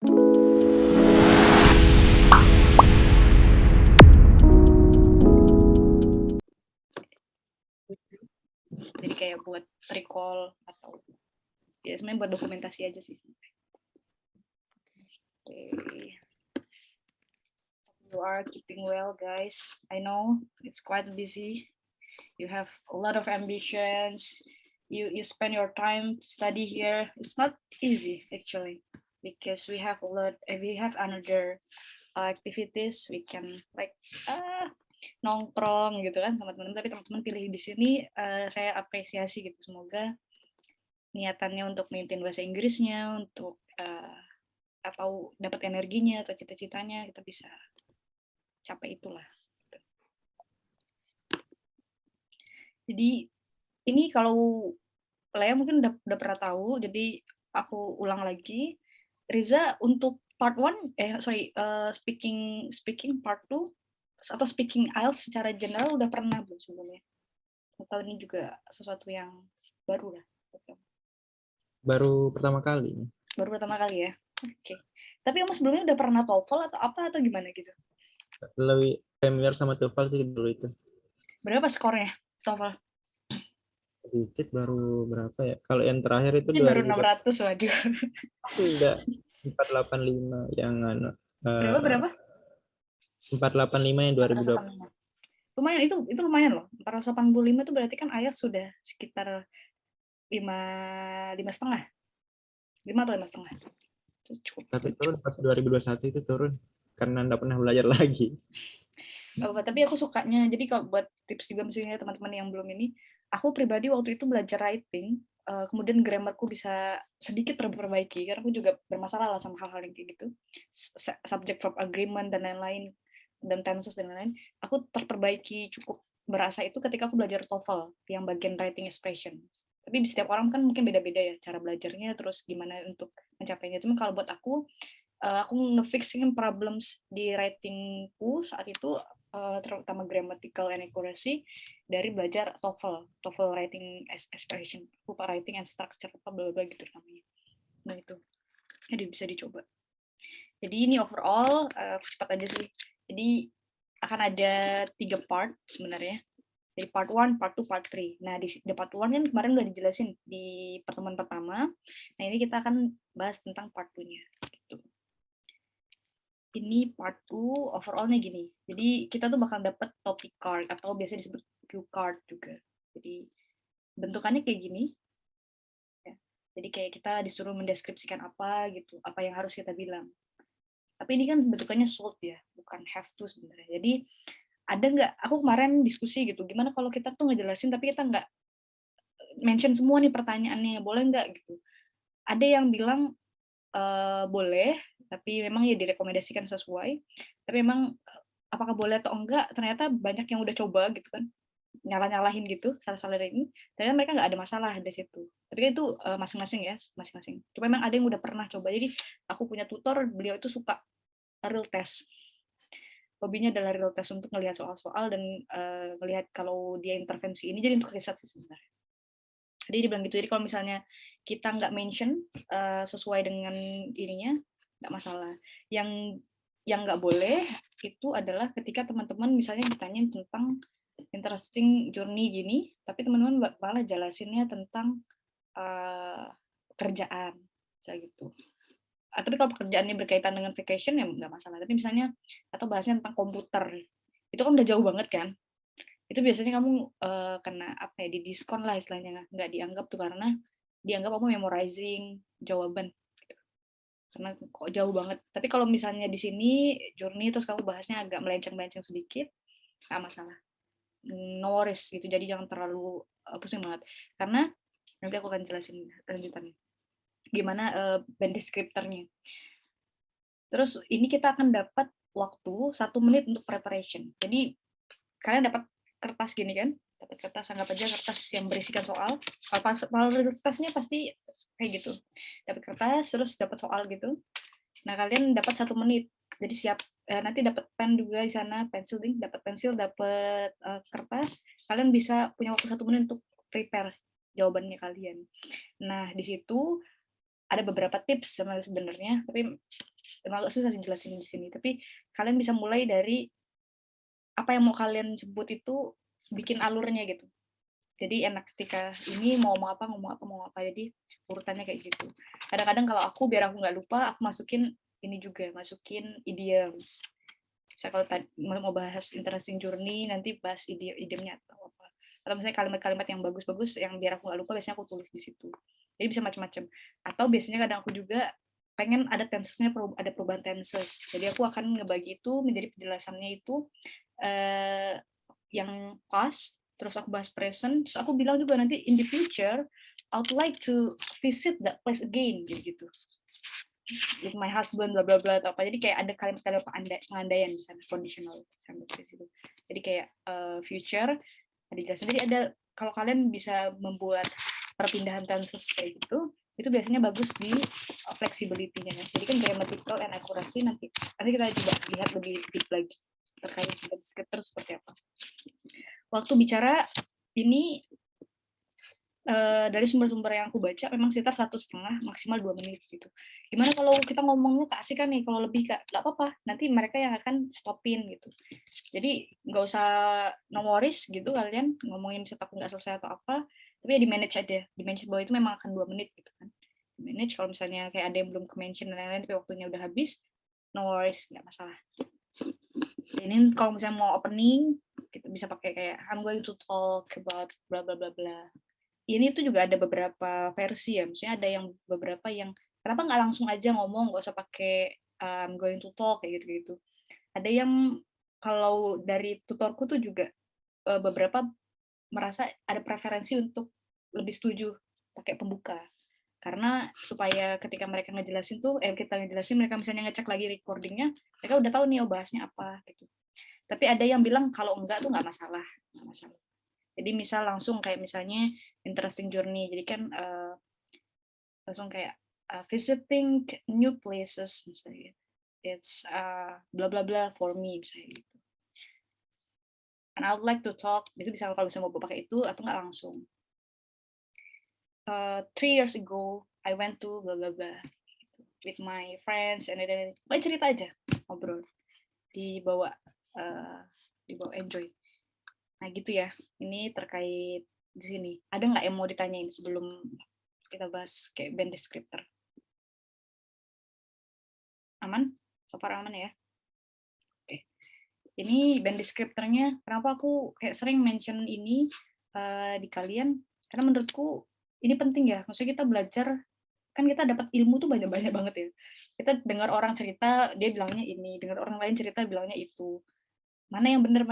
Jadi kayak buat recall atau ya sebenarnya buat dokumentasi aja sih. Okay. You are keeping well, guys. I know it's quite busy. You have a lot of ambitions. You spend your time to study here. It's not easy actually because we have another activities. We can like nongkrong gitu kan sama teman-teman. Tapi teman-teman pilih di sini, saya apresiasi gitu. Semoga niatannya untuk maintain bahasa Inggrisnya, untuk atau dapat energinya atau cita-citanya, kita bisa capai itulah. Jadi ini kalau Lea mungkin udah pernah tahu, jadi aku ulang lagi. Riza untuk part 1, speaking part 2 atau speaking IELTS secara general udah pernah belum sebelumnya? Atau ini juga sesuatu yang baru lah? Baru pertama kali. Baru pertama kali ya? Oke. Tapi kamu sebelumnya udah pernah TOEFL atau apa atau gimana gitu? Lebih familiar sama TOEFL sih dulu itu. Berapa skornya TOEFL? Sedikit baru berapa ya? Kalau yang terakhir itu Baru 2000 600, waduh. enggak 485 yang Berapa? 485 yang 2020. 485. Lumayan, itu lumayan loh. 485 itu berarti kan IELTS sudah sekitar 5,5 atau 5,5. Cukup. Tapi turun pas 2021 itu turun karena enggak pernah belajar lagi. Tapi aku sukanya, jadi kalau buat tips juga misalnya teman-teman yang belum ini, aku pribadi waktu itu belajar writing, kemudian grammarku bisa sedikit terperbaiki, karena aku juga bermasalah lah sama hal-hal yang kayak gitu, subject verb agreement dan lain-lain, dan tenses dan lain-lain, aku terperbaiki cukup berasa itu ketika aku belajar TOEFL, yang bagian writing expression. Tapi setiap orang kan mungkin beda-beda ya, cara belajarnya, terus gimana untuk mencapainya. Cuma kalau buat aku ngefixing problems di writingku saat itu, terutama grammatical and accuracy, dari belajar TOEFL writing expression, lupa writing and structure apa bla bla gitu namanya. Nah itu, jadi bisa dicoba. Jadi ini overall cepat aja sih. Jadi akan ada 3 part sebenarnya. Jadi part 1, part 2, part 3. Nah, di part 1 kan kemarin udah dijelasin di pertemuan pertama. Nah, ini kita akan bahas tentang part 2-nya. Gitu. Ini part 2 overallnya gini. Jadi kita tuh bakal dapat topic card atau biasa disebut cue card juga. Jadi bentukannya kayak gini. Ya. Jadi kayak kita disuruh mendeskripsikan apa gitu, apa yang harus kita bilang. Tapi ini kan bentukannya should ya, bukan have to sebenarnya. Jadi ada nggak, aku kemarin diskusi gitu, gimana kalau kita tuh ngejelasin tapi kita nggak mention semua nih pertanyaannya, boleh nggak gitu. Ada yang bilang boleh, tapi memang ya direkomendasikan sesuai, tapi memang apakah boleh atau enggak, ternyata banyak yang udah coba gitu kan, nyalah-nyalahin gitu, salah-salah ini, ternyata mereka nggak ada masalah di situ. Tapi kan itu masing-masing ya, masing-masing. Cuma memang ada yang udah pernah coba, jadi aku punya tutor, beliau itu suka real test. Hobinya adalah real test untuk ngelihat soal-soal dan ngelihat kalau dia intervensi ini, jadi untuk riset sih sebenarnya. Jadi dia bilang gitu, jadi kalau misalnya kita nggak mention sesuai dengan ininya, nggak masalah. Yang nggak boleh itu adalah ketika teman-teman misalnya ditanya tentang interesting journey gini, tapi teman-teman malah jelasinnya tentang kerjaan, kayak gitu. Tapi kalau pekerjaannya berkaitan dengan vacation ya nggak masalah. Tapi misalnya atau bahasnya tentang komputer, itu kan udah jauh banget kan. Itu biasanya kamu kena apa ya, di diskon lah istilahnya, nggak dianggap tuh karena dianggap kamu memorizing jawaban karena kok jauh banget. Tapi kalau misalnya di sini journey terus kamu bahasnya agak melenceng-melenceng sedikit, nggak masalah, no worries gitu. Jadi jangan terlalu pusing banget karena nanti aku akan jelasin lanjutannya gimana band descriptornya. Terus ini kita akan dapat waktu 1 menit untuk preparation. Jadi kalian dapat kertas gini kan, dapat kertas, anggap aja kertas yang berisikan soal. Kalau kertasnya pasti kayak gitu, dapat kertas terus dapat soal gitu. Nah kalian dapat 1 menit, jadi siap. Nanti dapat pen juga di sana, pensil, dapat pensil, dapat kertas. Kalian bisa punya waktu 1 menit untuk prepare jawabannya kalian. Nah di situ ada beberapa tips sebenarnya, tapi Emang agak susah sih jelasin di sini, tapi kalian bisa mulai dari apa yang mau kalian sebut itu bikin alurnya gitu. Jadi enak ketika ini mau ngomong apa, ngomong apa, mau apa. Jadi urutannya kayak gitu. Kadang-kadang kalau aku, biar aku nggak lupa, aku masukin ini juga, masukin idioms. Saya kalau mau bahas interesting journey, nanti bahas idiomnya atau apa. Atau misalnya kalimat-kalimat yang bagus-bagus, yang biar aku nggak lupa, biasanya aku tulis di situ. Jadi bisa macam-macam. Atau biasanya kadang aku juga pengen ada tensesnya, ada perubahan tenses. Jadi aku akan ngebagi itu menjadi penjelasannya itu yang past, terus aku bahas present, terus aku bilang juga nanti in the future I would like to visit that place again gitu, with my husband bla bla bla atau apa. Jadi kayak ada kalimat-kalimat pengandaian di sana, conditional gitu. Jadi kayak future ada jelasin. Jadi ada, kalau kalian bisa membuat perpindahan tenses kayak gitu, itu biasanya bagus di flexibility-nya. Jadi kan grammatical and accuracy nanti kita coba lihat lebih deep lagi terkait dengan descriptor seperti apa. Waktu bicara ini dari sumber-sumber yang aku baca memang sekitar 1,5 maksimal 2 menit gitu. Gimana kalau kita ngomongnya keasikan nih, kalau lebih Kak, nggak apa-apa, nanti mereka yang akan stopin gitu. Jadi nggak usah no worries gitu kalian ngomongin bisa takut nggak selesai atau apa, tapi ya di manage aja, di manage bahwa itu memang akan 2 menit gitu kan. Di manage kalau misalnya kayak ada yang belum ke-mention dan lain-lain tapi waktunya udah habis, no worries, nggak masalah. Ini kalau misalnya mau opening, kita bisa pakai kayak I'm going to talk about bla bla bla bla. Ini tuh juga ada beberapa versi ya, maksudnya ada yang beberapa yang kenapa nggak langsung aja ngomong, nggak usah pakai I'm going to talk kayak gitu-gitu. Ada yang kalau dari tutorku tuh juga beberapa merasa ada preferensi untuk lebih setuju pakai pembuka. Karena supaya ketika mereka ngejelasin tuh, kita ngejelasin, mereka misalnya ngecek lagi recordingnya, mereka udah tahu nih bahasnya apa gitu. Tapi ada yang bilang kalau enggak tuh nggak masalah, nggak masalah. Jadi misal langsung kayak misalnya interesting journey, jadi kan langsung kayak visiting new places misalnya, it's bla bla bla for me misalnya gitu. And I would like to talk, itu bisa kalau bisa mau pakai itu atau nggak langsung. 3 years ago I went to bla bla bla with my friends and then cerita aja, ngobrol, dibawa enjoy. Nah gitu ya, ini terkait di sini. Ada nggak yang mau ditanyain sebelum kita bahas kayak band descriptor? Aman? So far aman ya? Oke. Ini band descriptornya, kenapa aku kayak sering mention ini di kalian? Karena menurutku ini penting ya. Maksudnya kita belajar, kan kita dapat ilmu tuh banyak-banyak banget ya. Kita dengar orang cerita, dia bilangnya ini. Dengar orang lain cerita, bilangnya itu. Mana yang benar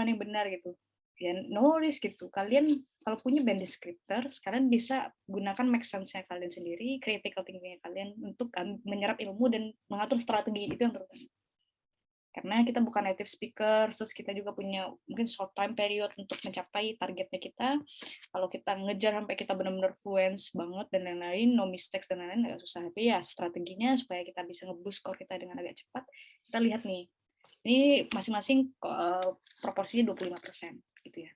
gitu. Ya, no worries gitu. Kalian kalau punya band descriptor, kalian bisa gunakan make sense-nya kalian sendiri, critical thinking-nya kalian untuk menyerap ilmu dan mengatur strategi, itu yang terutama. Karena kita bukan native speaker, terus kita juga punya mungkin short time period untuk mencapai targetnya kita. Kalau kita ngejar sampai kita benar-benar fluent banget dan lain-lain, no mistakes dan lain-lain, agak susah. Tapi ya strateginya supaya kita bisa nge-boost score kita dengan agak cepat, kita lihat nih. Ini masing-masing proporsinya 25% gitu ya.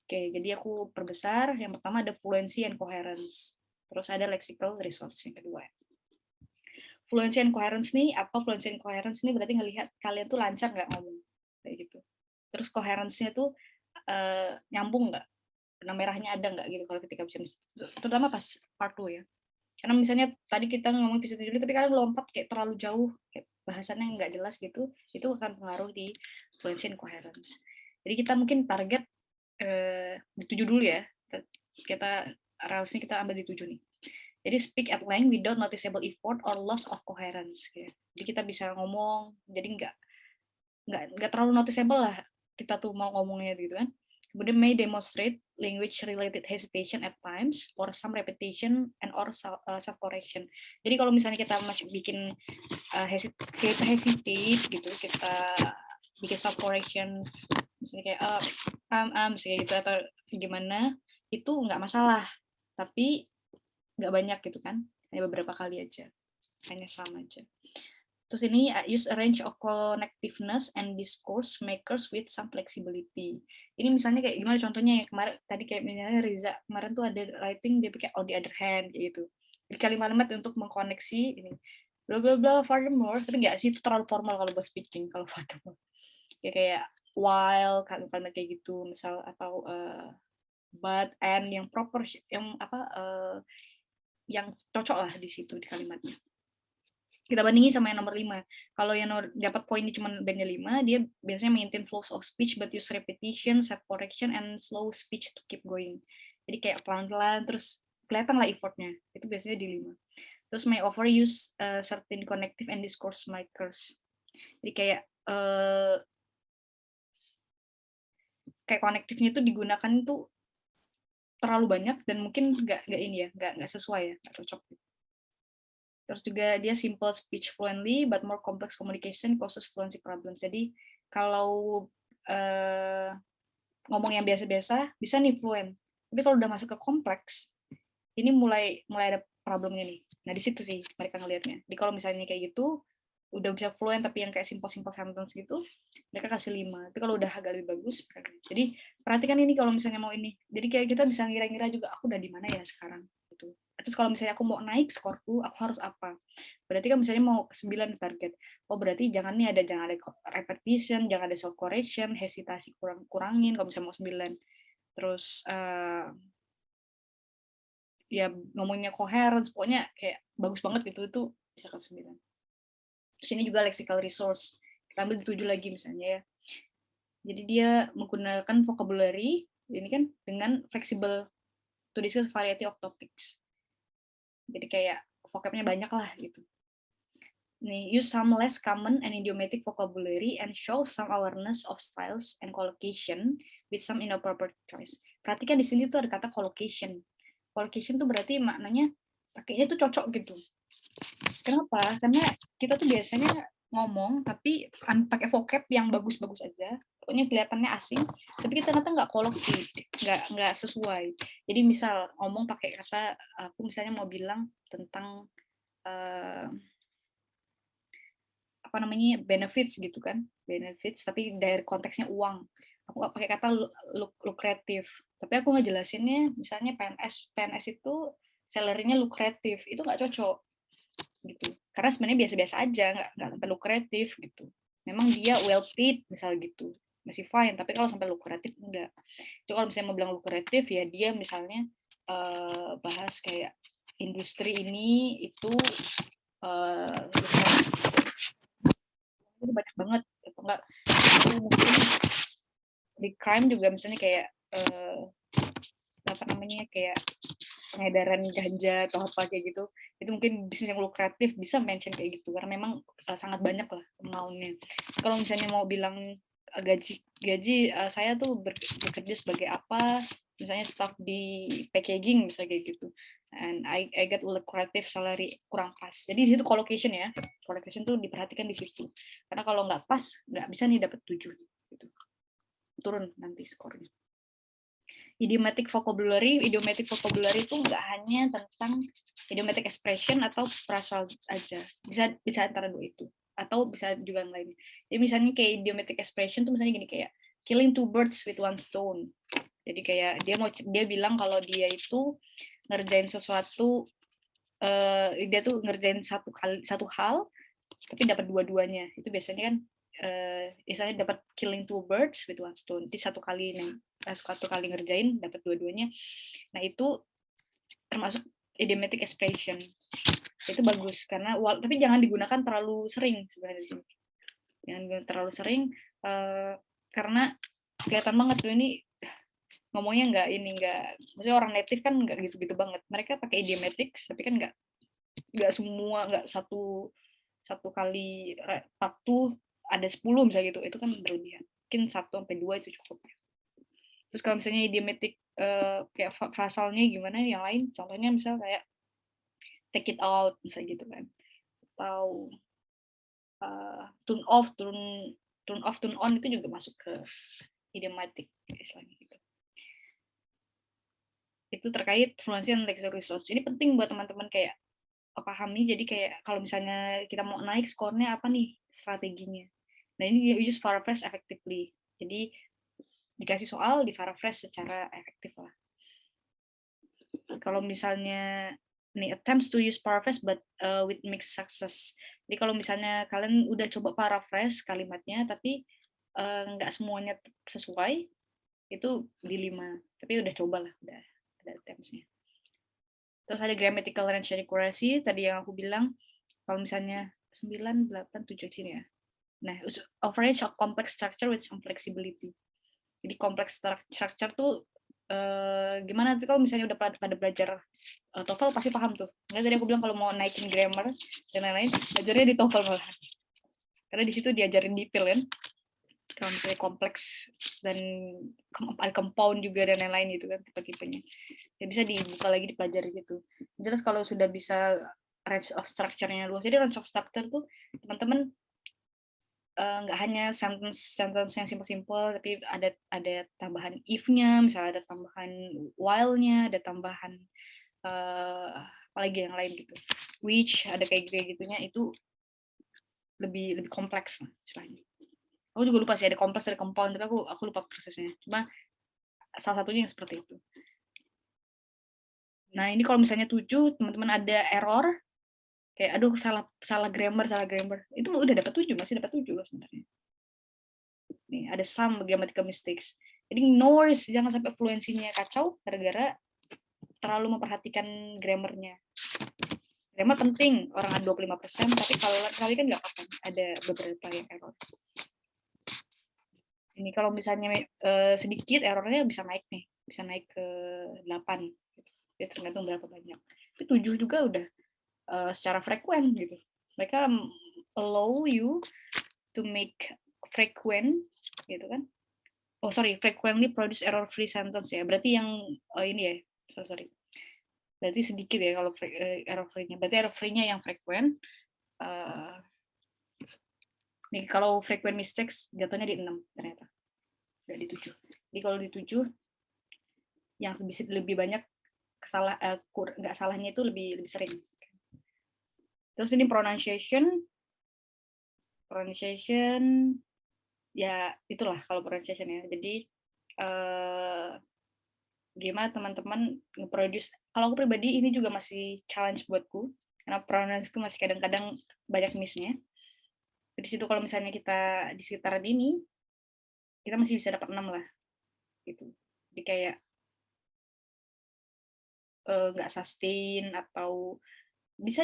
Oke, jadi aku perbesar. Yang pertama ada fluency and coherence. Terus ada lexical resource yang kedua. Fluency and coherence nih, apa fluency and coherence nih berarti ngelihat kalian tuh lancar nggak ngomong kayak gitu. Terus coherence-nya tuh nyambung nggak, benang merahnya ada nggak gitu kalau ketika bisa, terutama pas part 2 ya. Karena misalnya tadi kita ngomong bisa tujuh tapi kalian lompat kayak terlalu jauh, kayak bahasannya nggak jelas gitu, itu akan pengaruh di fluency and coherence. Jadi kita mungkin target di 7 dulu ya. Kita railsnya kita ambil di 7 nih. Jadi speak at length without noticeable effort or loss of coherence. Jadi kita bisa ngomong, jadi nggak terlalu noticeable lah kita tuh mau ngomongnya gitu kan. Kemudian may demonstrate language related hesitation at times or some repetition and or self correction. Jadi kalau misalnya kita masih bikin kita hesitate gitu, kita bikin self correction misalnya kayak misalnya gitu atau gimana, itu nggak masalah. Tapi nggak banyak gitu kan, hanya beberapa kali aja, hanya sama aja. Terus ini use a range of connectiveness and discourse makers with some flexibility. Ini misalnya kayak gimana contohnya ya, kemarin tadi kayak misalnya Riza kemarin tuh ada writing dia pakai on the other hand gitu. Jadi kalimat-kalimat untuk mengkoneksi ini. bla bla bla, furthermore, tapi nggak sih, itu terlalu formal kalau buat speaking kalau furthermore. Ya kayak while, kalimat kayak gitu misal, atau but, and, yang proper, yang apa, yang cocok lah di situ di kalimatnya. Kita bandingin sama yang nomor 5. Kalau yang dapat poinnya cuma bandnya 5, dia biasanya maintain flows of speech but use repetition, self correction, and slow speech to keep going. Jadi kayak pelan-pelan, terus kelihatan lah effortnya. Itu biasanya di 5. Terus may overuse certain connective and discourse markers. Jadi kayak konektifnya itu digunakan itu terlalu banyak dan mungkin nggak ini ya, nggak sesuai ya, nggak cocok. Terus juga dia simple speech fluently, but more complex communication causes fluency problems. Jadi kalau ngomong yang biasa-biasa bisa nih fluent, tapi kalau udah masuk ke kompleks, ini mulai ada problemnya nih. Nah di situ sih mereka ngelihatnya. Jadi kalau misalnya kayak gitu, udah bisa fluent tapi yang kayak simple sentence gitu, mereka kasih 5. Tapi kalau udah agak lebih bagus, jadi perhatikan ini kalau misalnya mau ini. Jadi kayak kita bisa ngira-ngira juga, aku udah di mana ya sekarang. Gitu. Terus kalau misalnya aku mau naik skorku, aku harus apa? Berarti kan misalnya mau ke 9 target. Oh berarti jangan ada repetition, jangan ada self correction, hesitasi kurangin kalau misalnya mau 9. Terus ya ngomongnya coherence, pokoknya kayak bagus banget gitu, itu bisa ke 9. Terus ini juga lexical resource. Kita ambil di 7 lagi misalnya ya. Jadi dia menggunakan vocabulary ini kan dengan flexible to discuss variety of topics. Jadi kayak vocabnya banyak lah gitu. Nih, use some less common and idiomatic vocabulary and show some awareness of styles and collocation with some inappropriate choice. Perhatikan di sini tuh ada kata collocation. Collocation tuh berarti maknanya pakainya tuh cocok gitu. Kenapa? Karena kita tuh biasanya ngomong tapi pakai vocab yang bagus-bagus aja, pokoknya kelihatannya asing, tapi kita ternyata nggak koloki, nggak sesuai. Jadi misal ngomong pakai kata, aku misalnya mau bilang tentang apa namanya benefits gitu kan, benefits tapi dari konteksnya uang, aku nggak pakai kata lukratif, tapi aku ngejelasinnya misalnya PNS itu salary-nya lukratif, itu nggak cocok gitu, karena sebenarnya biasa-biasa aja, nggak sampai lukratif gitu. Memang dia well paid misal gitu, masih fine, tapi kalau sampai lukratif enggak. Itu kalau misalnya mau bilang lukratif ya dia misalnya bahas kayak industri ini itu itu banyak banget gitu. Enggak, mungkin di crime juga misalnya kayak apa namanya kayak pengedaran ganja atau apa kayak gitu, itu mungkin bisnis yang lukratif, bisa mention kayak gitu karena memang sangat banyak lah amount-nya. Kalau misalnya mau bilang gaji saya tuh bekerja sebagai apa, misalnya staff di packaging misalnya kayak gitu, and I get lucrative salary, kurang pas. Jadi di situ collocation ya, collocation tuh diperhatikan di situ, karena kalau nggak pas nggak bisa nih dapat 7 gitu, turun nanti skornya. Idiomatic vocabulary itu nggak hanya tentang idiomatic expression atau frasal aja, bisa antara dua itu, atau bisa juga yang lain. Jadi misalnya kayak idiomatic expression tuh misalnya gini, kayak killing two birds with one stone. Jadi kayak dia bilang kalau dia itu ngerjain sesuatu, dia tuh ngerjain satu hal tapi dapat dua-duanya. Itu biasanya kan misalnya dapat killing two birds with one stone. Di satu kali ngerjain dapat dua-duanya. Nah, itu termasuk idiomatic expression. Itu bagus karena tapi jangan digunakan terlalu sering sebenarnya. Jangan terlalu sering karena kelihatan banget tuh ini ngomongnya maksudnya orang native kan nggak gitu-gitu banget. Mereka pakai idiomatics tapi kan nggak semua, nggak satu kali waktu ada 10 misalnya gitu, itu kan berlebihan. Mungkin 1-2 itu cukup. Terus kalau misalnya idiomatic kayak frasalnya gimana yang lain, contohnya misal kayak take it out misalnya gitu kan, atau tune off, tune on, itu juga masuk ke idiomatic istilahnya gitu. Itu terkait fluency and lexical resource. Ini penting buat teman-teman kayak pahami, jadi kayak kalau misalnya kita mau naik skornya apa nih strateginya. Nah ini use paraphrase effectively. Jadi dikasih soal di paraphrase secara efektif lah. Kalau misalnya nih attempts to use paraphrase but with mixed success. Jadi kalau misalnya kalian udah coba paraphrase kalimatnya tapi nggak semuanya sesuai, itu di 5. Tapi udah coba lah, udah ada attempts-nya. Terus ada grammatical range accuracy, tadi yang aku bilang, kalau misalnya 9, 8, 7 sini ya. Nah, average of complex structure with some flexibility. Jadi complex structure tuh gimana, tapi kalau misalnya udah pada belajar TOEFL pasti paham tuh. Nggak, tadi aku bilang kalau mau naikin grammar dan lain-lain, belajarnya di TOEFL malah. Karena di situ diajarin detail kan. Kalau misalnya kompleks dan ada compound juga dan lain-lain gitu kan tipe-tipenya. Ya bisa dibuka lagi dipelajari gitu. Jelas kalau sudah bisa range of structure-nya luas. Jadi range of structure tuh teman-teman nggak hanya sentence yang simple-simple, tapi ada tambahan if-nya, misalnya ada tambahan while-nya, ada tambahan apalagi yang lain gitu. Which ada kayak gitunya itu lebih kompleks lah istilahnya. Aku juga lupa sih ada kompleks ada compound, tapi aku lupa prosesnya. Cuma salah satunya yang seperti itu. Nah, ini kalau misalnya 7, teman-teman ada error, kayak aduh salah grammar, itu udah dapat 7, masih dapat 7 loh sebenarnya. Nih, ada some grammatical mistakes. Jadi no worries, jangan sampai fluensinya kacau gara-gara terlalu memperhatikan grammarnya. Grammar penting, orang ada 25%, tapi kalau kali kan nggak apa-apa, ada beberapa yang error. Ini kalau misalnya sedikit errornya bisa naik nih, bisa naik ke 8 gitu. Ya tergantung berapa banyak. Tapi 7 juga udah secara frekuen gitu. Mereka allow you to make frequent gitu kan. Oh sorry, frequently produce error free sentence ya. Berarti yang ini ya, sorry. Berarti sedikit ya kalau error free-nya. Berarti error free-nya yang frequent. Nih kalau frequent mistakes jatuhnya di 6 ternyata. Nggak di 7. Jadi kalau di 7 yang bisa lebih banyak nggak salahnya itu lebih sering. Terus ini pronunciation ya itulah kalau pronunciation ya. Jadi gimana teman-teman nge-produce. Kalau aku pribadi ini juga masih challenge buatku karena pronunciationku masih kadang-kadang banyak miss-nya. Di situ kalau misalnya kita di sekitaran ini kita masih bisa dapat 6 lah gitu. Jadi kayak nggak sustain atau bisa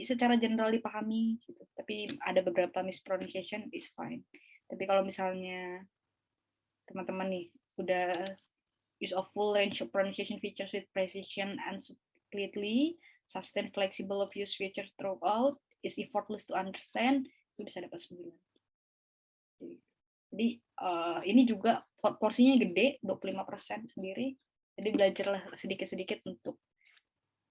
secara general dipahami gitu. Tapi ada beberapa mispronunciation, it's fine. Tapi kalau misalnya teman-teman nih udah use of full range of pronunciation features with precision and completely sustain flexible of use features throughout, is effortless to understand, itu bisa dapat 9. Jadi ini juga porsinya gede, 25% sendiri. Jadi belajarlah sedikit-sedikit untuk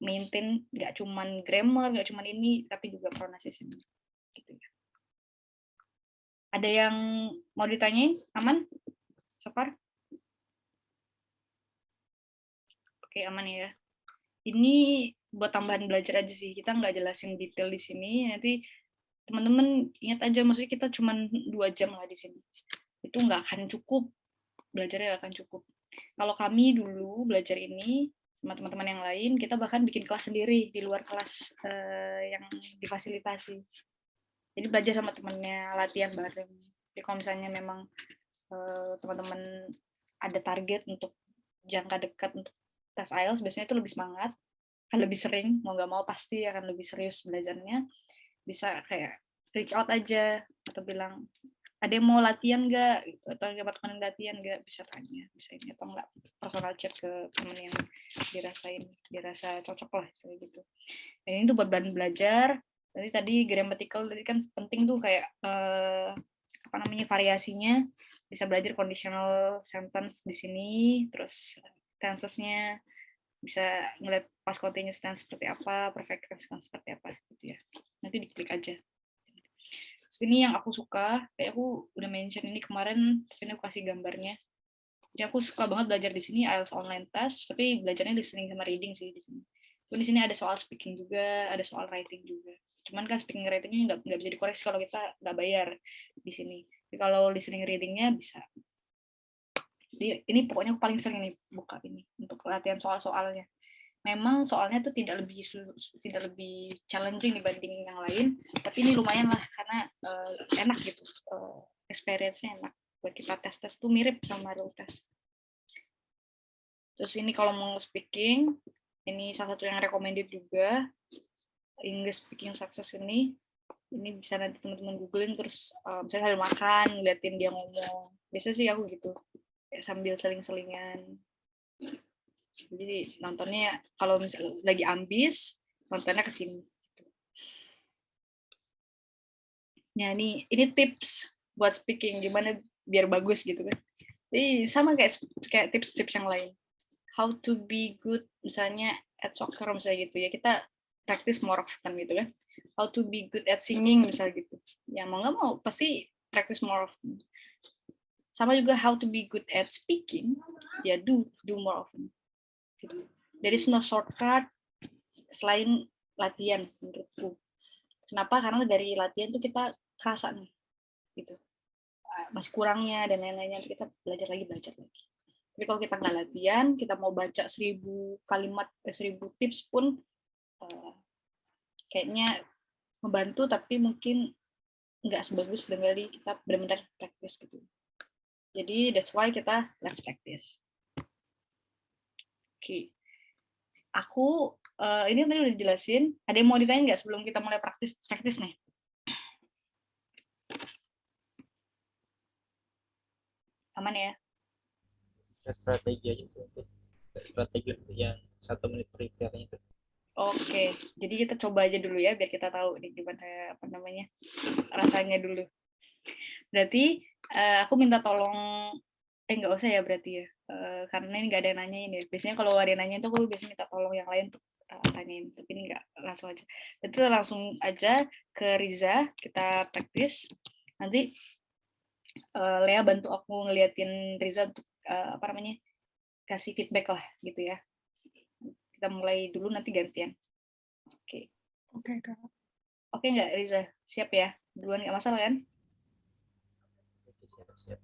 maintain nggak cuman grammar, nggak cuman ini, tapi juga pronunciation. Gitu ya. Ada yang mau ditanyain? Aman? So far? Oke, aman ya. Ini buat tambahan belajar aja sih. Kita nggak jelasin detail di sini. Nanti teman-teman ingat aja, maksudnya kita cuma 2 jam lah di sini. Itu nggak akan cukup. Belajarnya nggak akan cukup. Kalau kami dulu belajar ini, sama teman-teman yang lain, kita bahkan bikin kelas sendiri di luar kelas yang difasilitasi. Jadi belajar sama temennya, latihan bareng. Jadi kalau misalnya memang teman-teman ada target untuk jangka dekat untuk tes IELTS, biasanya itu lebih semangat, akan lebih sering, mau nggak mau pasti akan lebih serius belajarnya. Bisa kayak reach out aja, atau bilang, ada yang mau latihan nggak? Atau dapat teman latihan nggak? Bisa tanya, bisa ini, atau nggak personal chat ke teman yang dirasa cocok lah, gitu. Dan ini tuh buat bahan belajar. Tadi grammatical tadi kan penting tuh kayak variasinya, bisa belajar conditional sentence di sini, terus tenses-nya bisa ngeliat past continuous tense seperti apa, perfect tense seperti apa gitu ya. Nanti diklik aja. Ini yang aku suka, kayak aku udah mention ini kemarin, tapi aku kasih gambarnya. Jadi aku suka banget belajar di sini IELTS online test, tapi belajarnya listening sama reading sih di sini. Di sini ada soal speaking juga, ada soal writing juga. Cuman kan speaking writingnya nggak bisa dikoreksi kalau kita nggak bayar di sini. Tapi kalau listening readingnya bisa. Jadi ini pokoknya paling sering nih buka ini untuk latihan soal-soalnya. memang soalnya tuh tidak lebih challenging dibanding yang lain, tapi ini lumayan lah karena enak gitu, experience-nya enak buat kita tes tuh mirip sama real test. Terus ini kalau mau speaking, ini salah satu yang recommended juga, English speaking success ini bisa nanti teman-teman googling terus misalnya sambil makan ngeliatin dia ngomong, biasa sih aku gitu sambil seling-selingan. Jadi nontonnya kalau misalnya lagi ambis, nontonnya ke sini. Nah, ini tips buat speaking gimana biar bagus gitu kan. Jadi sama kayak tips-tips yang lain. How to be good misalnya at soccer misalnya gitu ya. Kita practice more often gitu kan. How to be good at singing misalnya gitu. Ya mau nggak mau pasti practice more often. Sama juga how to be good at speaking, ya do more often. Gitu. There is no shortcut selain latihan menurutku. Kenapa? Karena dari latihan tuh kita kerasa nih, gitu. Masih kurangnya dan lain-lainnya, kita belajar lagi. Tapi kalau kita nggak latihan, kita mau baca 1000 kalimat, 1000 tips pun kayaknya membantu, tapi mungkin nggak sebagus dari kita benar-benar praktis gitu. Jadi that's why kita let's practice. Oke. Aku ini tadi udah dijelasin. Ada yang mau ditanya nggak sebelum kita mulai praktis nih? Aman ya? Strategi aja sih untuk strategi untuk yang 1 menit prepare-nya itu. Oke, jadi kita coba aja dulu ya biar kita tahu nih gimana rasanya dulu. Berarti aku minta tolong nggak usah ya berarti ya, karena ini nggak ada yang nanyain ya. Biasanya kalau ada yang nanyain tuh aku biasanya minta tolong yang lain untuk tanyain, tapi ini nggak, langsung aja. Jadi kita langsung aja ke Riza, kita praktis. Nanti Lea bantu aku ngeliatin Riza untuk kasih feedback lah gitu ya. Kita mulai dulu nanti gantian. Oke. Oke, Kak. Oke nggak Riza? Siap ya? Duluan nggak masalah kan? Siap.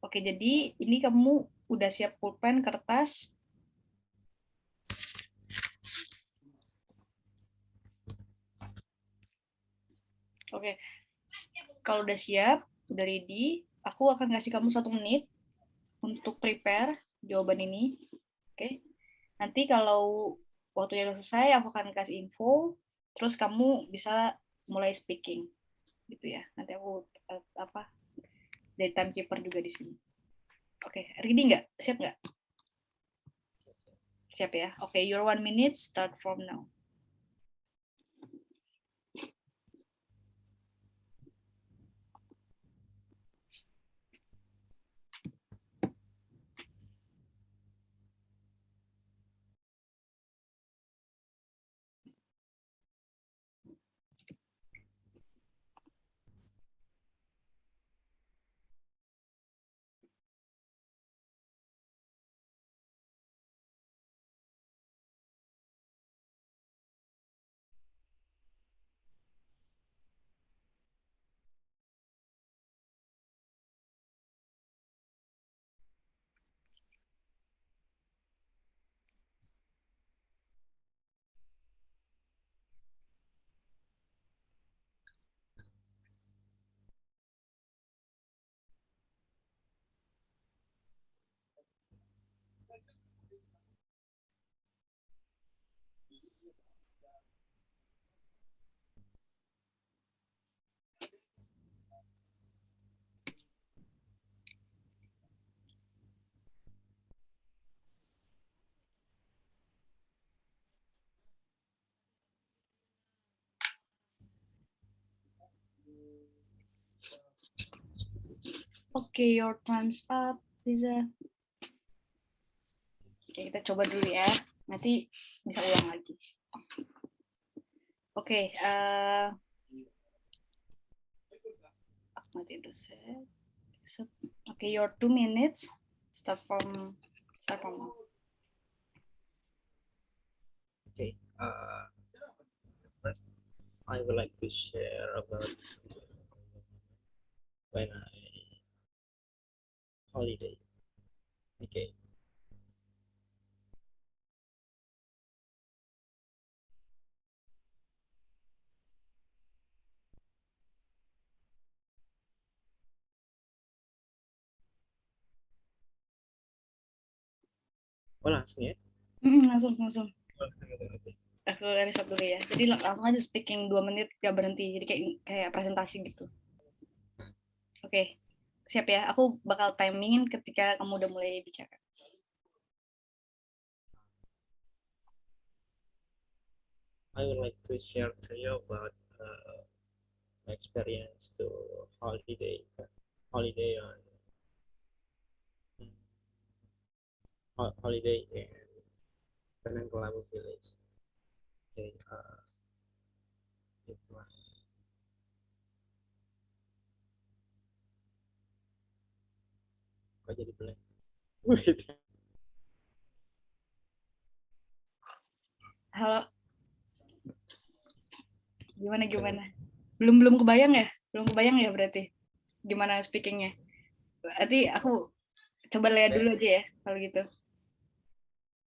Oke, jadi ini kamu udah siap pulpen, kertas. Oke, kalau udah siap, udah ready, aku akan kasih kamu 1 menit untuk prepare jawaban ini. Oke, nanti kalau waktunya udah selesai, aku akan kasih info, terus kamu bisa mulai speaking, gitu ya. Nanti aku dari timekeeper juga di sini. Oke, ready nggak? Siap nggak? Siap ya. Oke, your 1 minute start from now. Oke, your time's up, Liza. Oke, kita coba dulu ya. Nanti bisa ulang lagi. Oke, okay, your 2 minutes start from now. Okay. First, I would like to share about when I holiday. Okay. Oh langsung ya? Langsung. Oh, oke. Aku riset dulu ya. Jadi langsung aja speaking 2 menit gak berhenti. Jadi kayak presentasi gitu. Oke. Siap ya. Aku bakal timingin ketika kamu udah mulai bicara. I would like to share to you about my experience to holiday on holiday in Penangkelabu village. Okay, itu lah. Kok jadi blank? Halo, gimana? Belum kebayang ya? Belum kebayang ya berarti? Gimana speakingnya? Berarti aku coba lihat dulu aja ya kalau gitu.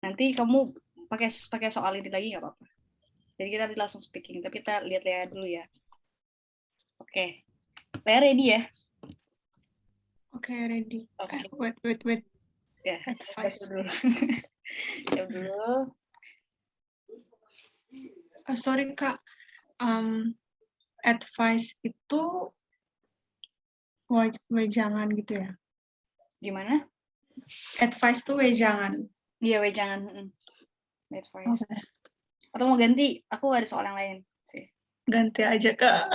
Nanti kamu pakai soal ini lagi nggak apa-apa. Jadi kita langsung speaking, tapi kita lihat-lihat dulu ya. Oke. Lea ready ya? Okay, ready. Oke. Wait. Ya, Advice. siap dulu. Siap dulu. Sorry Kak, advice itu wejangan gitu ya? Gimana? Advice tuh wejangan. Iya, jangan. Advice. Okay. Atau mau ganti? Aku ada soal yang lain sih. Ganti aja Kak.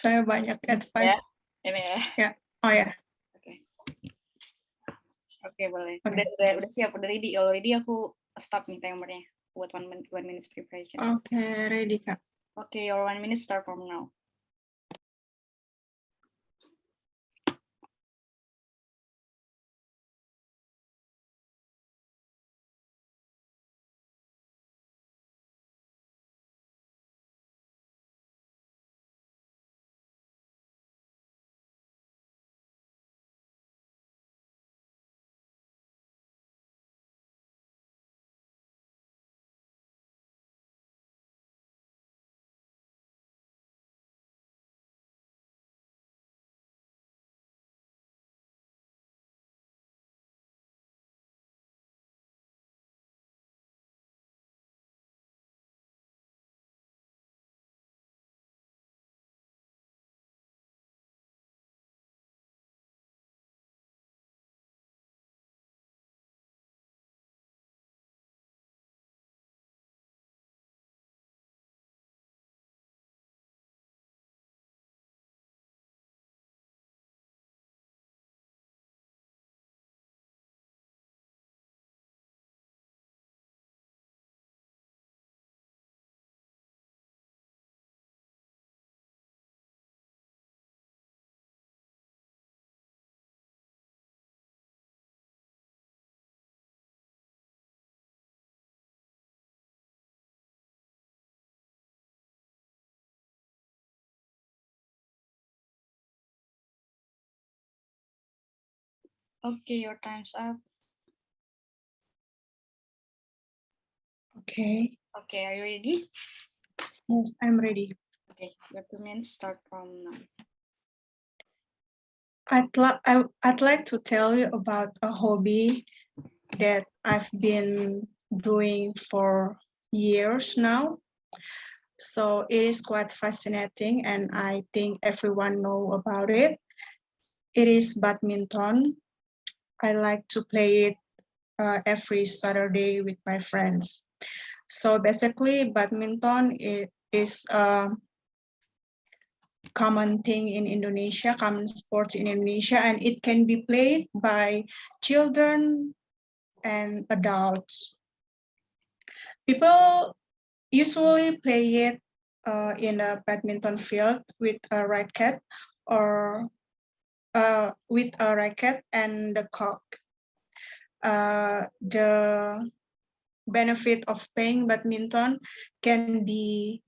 Saya banyak advice. Ya, ini ya. Ya. Oh ya. Oke, boleh. Okay. Udah siap, udah ready. Kalau ready aku stop nih timernya buat 1 minute preparation. Okay, ready Kak. Okay, your 1 minute start from now. Okay, your time's up. Okay. Okay, are you ready? Yes, I'm ready. Okay, your 2 minutes start from now. I'd like to tell you about a hobby that I've been doing for years now. So it is quite fascinating, and I think everyone know about it. It is badminton. I like to play it every Saturday with my friends. So basically, badminton is a common thing in Indonesia, common sport in Indonesia, and it can be played by children and adults. People usually play it in a badminton field with a racket or with a racket and the cock. The benefit of playing badminton can be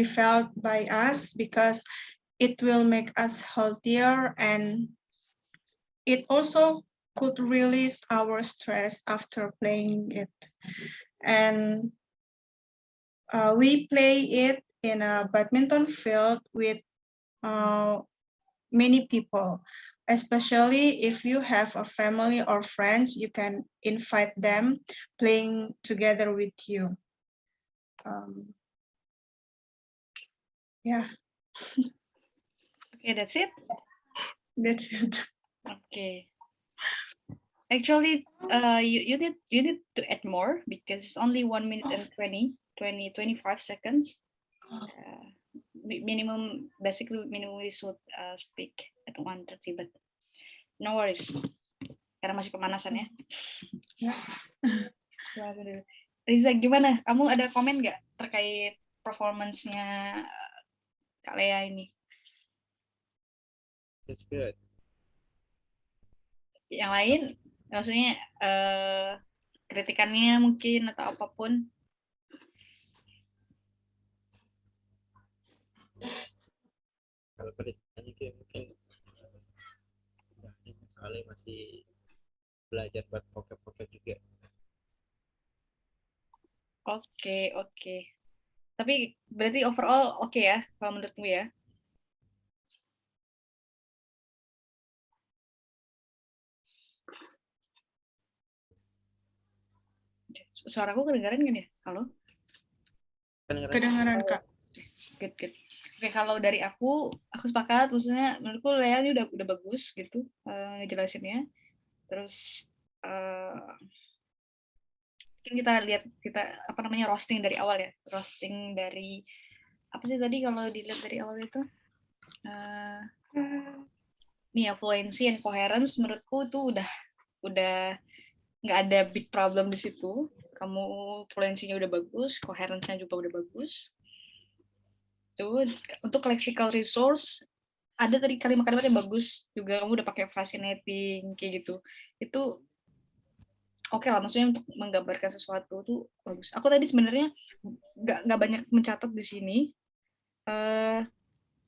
felt by us because it will make us healthier, and it also could release our stress after playing it. And we play it in a badminton field with many people. especially if you have a family or friends, you can invite them playing together with you. Yeah, Okay, that's it. that's it. Okay. Actually, you need to add more because it's only 1 minute and 25 seconds. Minimum, basically minimum we should speak at 1:30, but no worries. Karena masih pemanasan ya. Yeah. Pemanasan dulu. Riza, gimana? Kamu ada komen nggak terkait performance-nya Kak Lea ini? That's good. Yang lain, maksudnya kritikannya mungkin atau apapun. Kalau pendidikannya kayak mungkin ini soalnya masih belajar buat vocab juga. Oke. Tapi berarti overall oke ya, kalau menurutmu ya? Suaraku kedengaran nggak ya? Halo? Kedengaran, Kak. Good. Oke, kalau dari aku sepakat. Maksudnya menurutku Lea ini udah bagus gitu ngejelasinnya. Terus mungkin kita lihat apa namanya roasting dari awal ya. Roasting dari apa sih tadi kalau dilihat dari awal itu? Nih fluency and coherence menurutku itu udah nggak ada big problem di situ. Kamu fluensinya udah bagus, coherence-nya juga udah bagus. Tuh, untuk lexical resource ada tadi kalimat-kalimat yang bagus juga, kamu udah pakai fascinating kayak gitu. Itu oke lah, maksudnya untuk menggambarkan sesuatu tuh bagus. Aku tadi sebenarnya nggak banyak mencatat di sini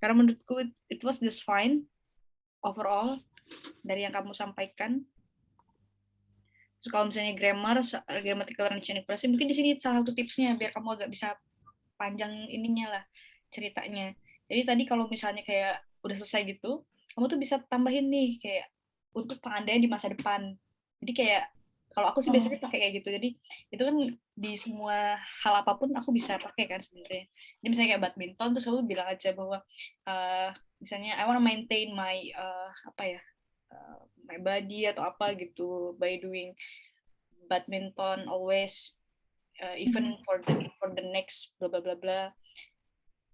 karena menurutku it was just fine overall dari yang kamu sampaikan. Terus kalau misalnya grammatical and equality, mungkin di sini salah satu tipsnya biar kamu agak bisa panjang ininya lah ceritanya. Jadi tadi kalau misalnya kayak udah selesai gitu, kamu tuh bisa tambahin nih kayak untuk pengandaian di masa depan. Jadi kayak kalau aku sih biasanya pakai kayak gitu. Jadi itu kan di semua hal apapun aku bisa pakai kan sebenarnya. Jadi misalnya kayak badminton terus kamu bilang aja bahwa misalnya I want to maintain my my body atau apa gitu by doing badminton always even for the next bla bla bla bla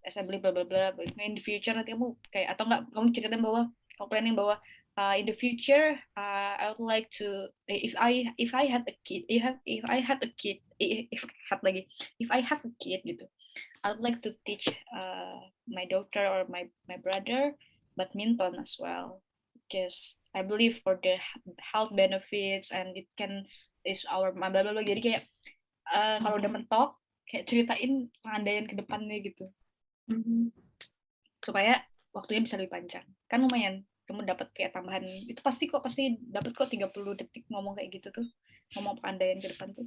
assembly bla bla bla in the future nanti kamu kayak atau enggak kamu ceritain bahwa kamu planning bahwa in the future I would like to if I had a kid if I had a kid if I have a kid gitu I would like to teach my daughter or my brother badminton as well because I believe for the health benefits and it can is our bla bla bla. Jadi kayak kalau udah mentok kayak ceritain pengandaian ke depannya gitu supaya waktunya bisa lebih panjang. Kan lumayan kamu dapat kayak tambahan itu pasti dapat kok 30 detik ngomong kayak gitu tuh, ngomong pengandaian ke depan tuh.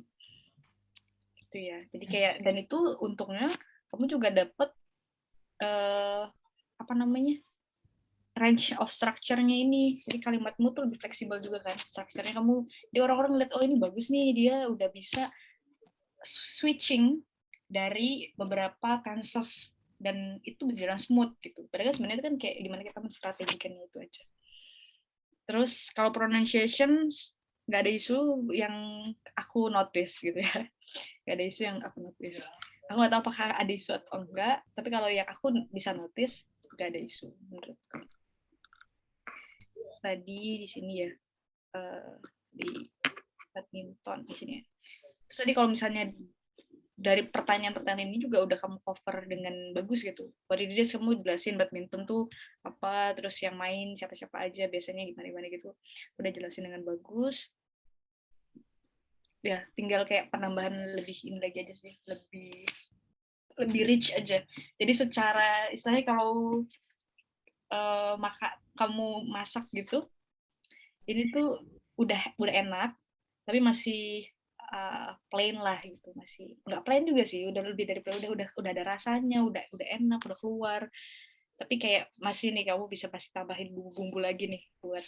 Itu ya. Jadi kayak dan itu untungnya kamu juga dapat apa namanya? Range of structure-nya ini. Jadi kalimatmu tuh lebih fleksibel juga kan structure-nya. Dia orang-orang ngeliat oh ini bagus nih, dia udah bisa switching dari beberapa tenses dan itu berjalan smooth gitu. Padahal sebenarnya itu kan kayak gimana kita menstrategikannya itu aja. Terus kalau pronunciations nggak ada isu yang aku notice gitu ya. Nggak ada isu yang aku notice. Aku nggak tahu apakah ada isu atau enggak, tapi kalau yang aku bisa notice nggak ada isu menurutku. Tadi di sini ya di badminton di sini ya. Terus tadi kalau misalnya dari pertanyaan-pertanyaan ini juga udah kamu cover dengan bagus gitu. Pada dia kamu jelasin badminton tuh apa, terus yang main siapa-siapa aja, biasanya gimana-gimana gitu. Udah jelasin dengan bagus. Ya, tinggal kayak penambahan lebih ini lagi aja sih, lebih rich aja. Jadi secara istilahnya kalau kamu masak gitu, ini tuh udah enak, tapi masih plain lah gitu, masih nggak plain juga sih, udah lebih dari plain, udah ada rasanya, udah enak, udah keluar. Tapi kayak masih nih kamu bisa pasti tambahin bumbu-bumbu lagi nih buat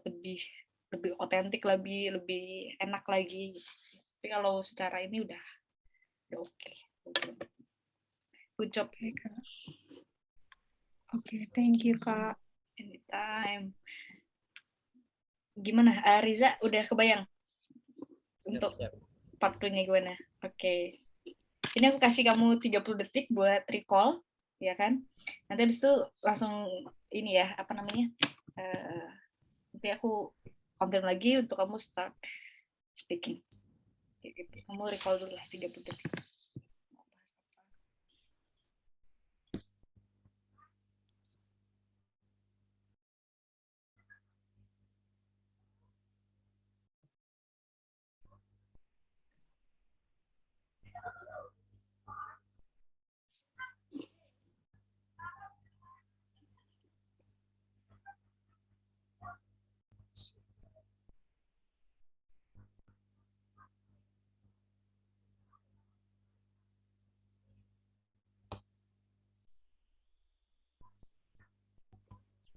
lebih otentik, lebih enak lagi gitu sih. Tapi kalau secara ini udah oke. Good job. Oke, Kak. Oke, thank you, Kak. Anytime. Gimana? Riza udah kebayang untuk Siap. part 2-nya gimana? Oke. Ini aku kasih kamu 30 detik buat recall, ya kan? Nanti habis itu langsung ini ya, apa namanya? Nanti aku confirm lagi untuk kamu start speaking. Kamu recall dulu lah 30 detik.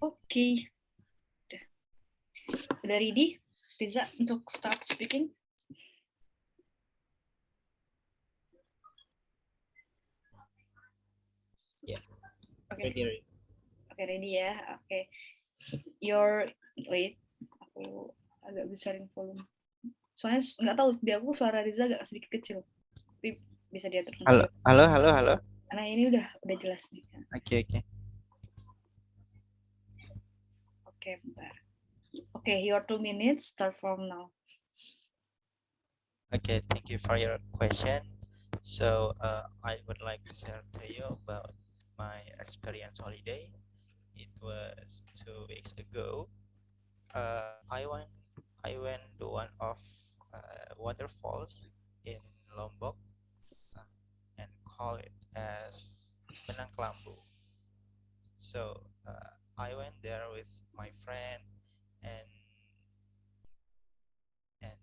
Oke. Udah ready, Riza, untuk start speaking? Ya. Oke. Ready. Oke, ready ya. Oke. Wait, aku agak besarin volume. Soalnya nggak tahu di aku suara Riza agak sedikit kecil. Tapi bisa diatur Halo, sendiri. halo. Nah, ini udah jelas nih. Oke. Oke, bentar. Oke, your 2 minutes start from now. Okay, thank you for your question. So I would like to share to you about my experience holiday. It was 2 weeks ago. I went to one of waterfalls in Lombok and call it as Benang Kelambu. So I went there with my friend and and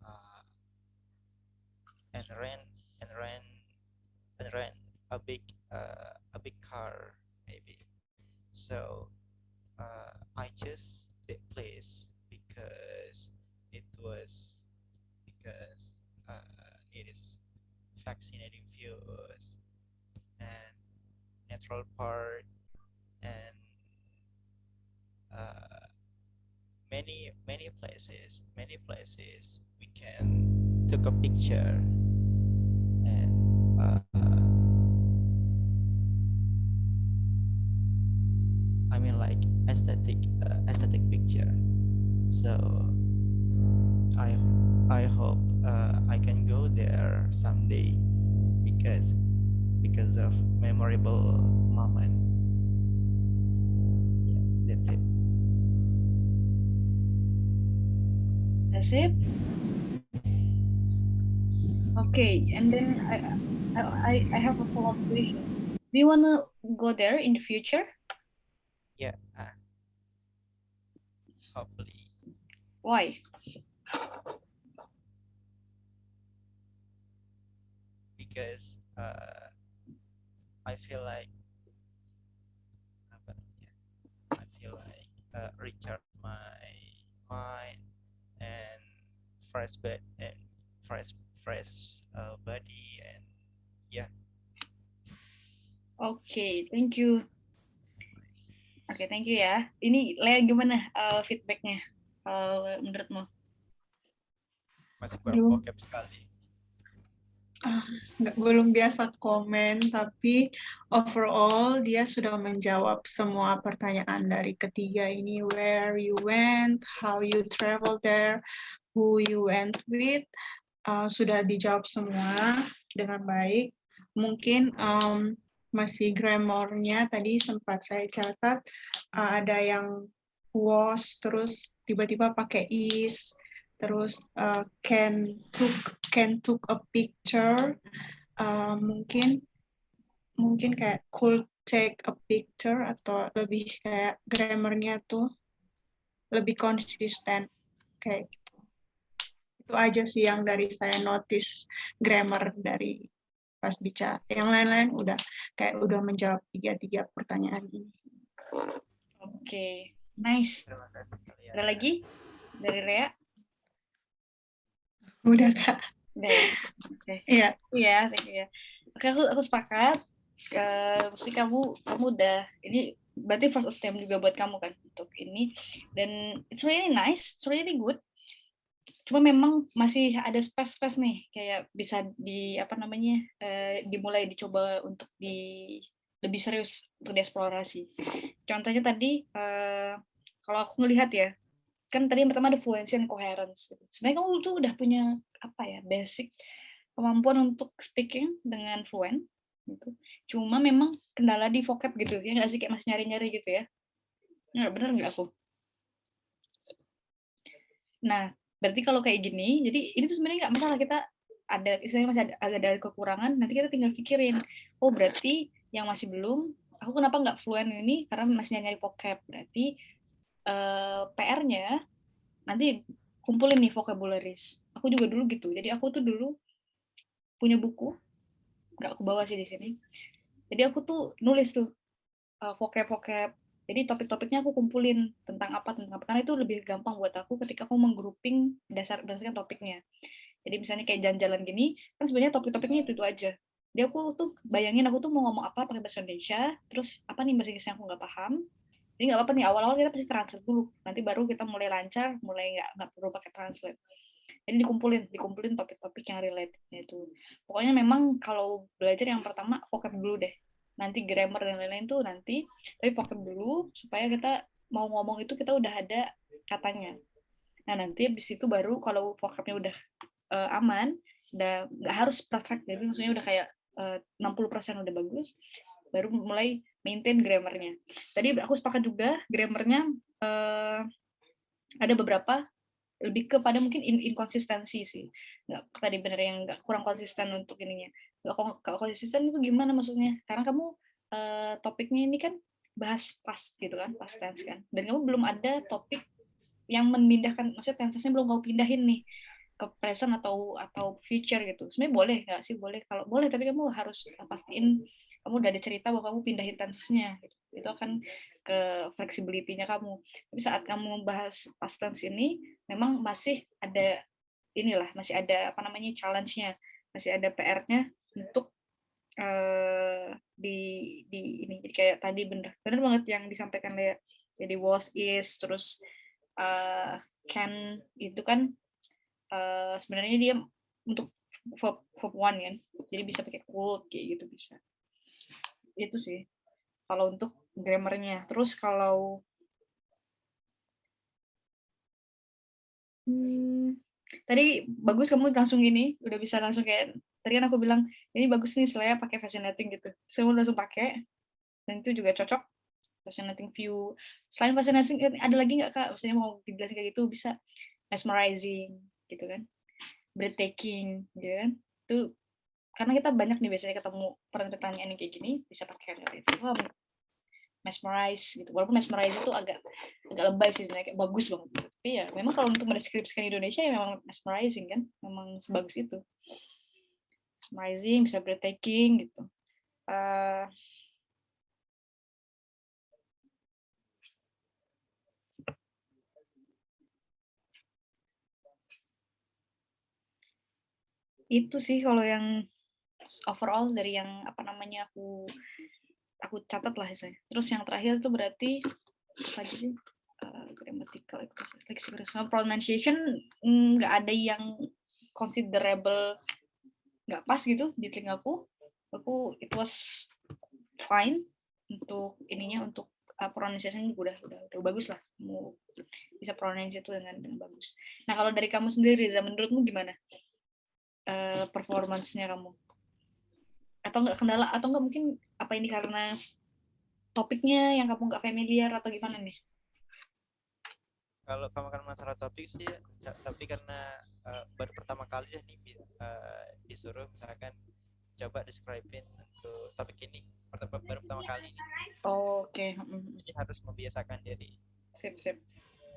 uh, and rent and rent and rent a big car maybe. So I chose that place it was because it is fascinating views and natural park and uh, many places we can took a picture and I mean like aesthetic picture. So I hope I can go there someday because of memorable moment. Yeah, that's it. That's it. Okay, and then I have a follow-up question. Do you want to go there in the future? Yeah, hopefully. Why? Because I feel like recharge my mind and fresh bed and fresh body and yeah. Oke, thank you. Oke, thank you ya. Ini Lea gimana feedbacknya menurutmu? Masih Belum. bokep sekali. Belum biasa komen, tapi overall dia sudah menjawab semua pertanyaan dari ketiga ini. Where you went, how you travel there, who you went with, sudah dijawab semua dengan baik. Mungkin masih grammarnya tadi sempat saya catat, ada yang was, terus tiba-tiba pakai is, terus can took a picture, mungkin kayak could take a picture, atau lebih kayak grammarnya tuh lebih konsisten kayak gitu. Itu aja sih yang dari saya notice grammar dari pas bicara. Yang lain-lain udah menjawab tiga pertanyaan ini. Oke, nice. Terima kasih kalian. Ada lagi dari Rea? Udah Kak. Udah ya. Oke. Iya. Iya, thank you ya. Oke, aku sepakat. Maksudnya kamu udah ini berarti first attempt juga buat kamu kan untuk ini, dan it's really nice, it's really good. Cuma memang masih ada space nih, kayak bisa dimulai dicoba untuk lebih serius untuk dieksplorasi. Contohnya tadi kalau aku ngelihat ya, kan tadi yang pertama ada fluency and coherence. Gitu. Sebenarnya kamu tuh udah punya basic kemampuan untuk speaking dengan fluent. Gitu. Cuma memang kendala di vocab gitu, ya nggak sih, kayak masih nyari-nyari gitu ya. Nggak bener nggak aku? Nah, berarti kalau kayak gini, jadi ini tuh sebenarnya nggak masalah, kita ada istilahnya masih ada kekurangan, nanti kita tinggal pikirin, oh berarti yang masih belum, aku kenapa nggak fluent ini karena masih nyari vocab, berarti PR-nya nanti kumpulin nih vocabularies. Aku juga dulu gitu, jadi aku tuh dulu punya buku, nggak aku bawa sih di sini, jadi aku tuh nulis tuh vocab. Jadi topik-topiknya aku kumpulin tentang apa, karena itu lebih gampang buat aku ketika aku menggrouping berdasarkan topiknya. Jadi misalnya kayak jalan-jalan gini, kan sebenarnya topik-topiknya itu aja. Jadi aku tuh bayangin aku tuh mau ngomong apa pakai bahasa Indonesia, terus apa nih bahasa Inggris yang aku nggak paham. Jadi nggak apa-apa nih, awal-awal kita pasti translate dulu. Nanti baru kita mulai lancar, mulai nggak perlu pakai translate. Jadi dikumpulin topik-topik yang relate itu. Pokoknya memang kalau belajar yang pertama vocab dulu deh. Nanti grammar dan lain-lain tuh nanti, tapi vocab dulu supaya kita mau ngomong itu kita udah ada katanya. Nah, nanti habis itu baru kalau vocabnya udah aman, udah nggak harus perfect, jadi maksudnya udah kayak 60% udah bagus, baru mulai maintain grammarnya. Tadi aku sepakat juga grammarnya ada beberapa lebih kepada mungkin inkonsistensi sih, nggak tadi bener yang nggak kurang konsisten untuk ininya. Nggak konsisten itu gimana maksudnya, karena kamu topiknya ini kan bahas past gitu kan, past tense kan, dan kamu belum ada topik yang memindahkan, maksudnya tensesnya belum mau pindahin nih ke present atau future gitu. Sebenarnya boleh nggak sih? Boleh, kalau boleh, tapi kamu harus pastiin kamu udah ada cerita bahwa kamu pindahin tensesnya gitu. Itu akan ke flexibility-nya kamu. Tapi saat kamu membahas past tense ini memang masih ada masih ada challenge-nya, masih ada PR-nya untuk di ini. Jadi kayak tadi bener banget yang disampaikan Lea. Jadi was, is, terus can itu kan sebenarnya dia untuk verb one kan, jadi bisa pakai could kayak gitu bisa. Itu sih kalau untuk grammarnya. Terus kalau tadi bagus kamu langsung ini udah bisa langsung kayak tadi kan aku bilang ini bagus nih saya pakai fascinating gitu, semua langsung pakai dan itu juga cocok. Fascinating view, selain fascinating ada lagi nggak Kak, maksudnya mau dijelasin kayak gitu? Bisa mesmerizing gitu kan, breathtaking gitu kan, itu karena kita banyak nih biasanya ketemu pertanyaan yang kayak gini, bisa pakai itu. Mesmerize gitu, walaupun mesmerize itu agak lebay sih sebenarnya, kayak bagus banget gitu. Tapi ya memang kalau untuk mendeskripsikan Indonesia ya memang mesmerizing kan, memang sebagus itu. Mesmerizing, bisa breathtaking gitu. Itu sih kalau yang overall dari yang aku catat lah saya. Terus yang terakhir itu berarti apa aja sih? Grammatical accuracy, pronunciation nggak ada yang considerable nggak pas gitu di telingaku. It was fine untuk ininya, untuk pronunciation udah bagus lah, mau bisa pronounce itu dengan bagus. Nah kalau dari kamu sendiri, Riza, menurutmu gimana performance-nya kamu? Atau nggak kendala, atau nggak mungkin apa ini karena topiknya yang kamu nggak familiar atau gimana nih? Kalau kamu kan masalah topik sih, tapi karena baru pertama kali nih disuruh misalkan coba describe-in untuk topik ini baru pertama kali nih. Oke. Jadi harus membiasakan diri. Sip.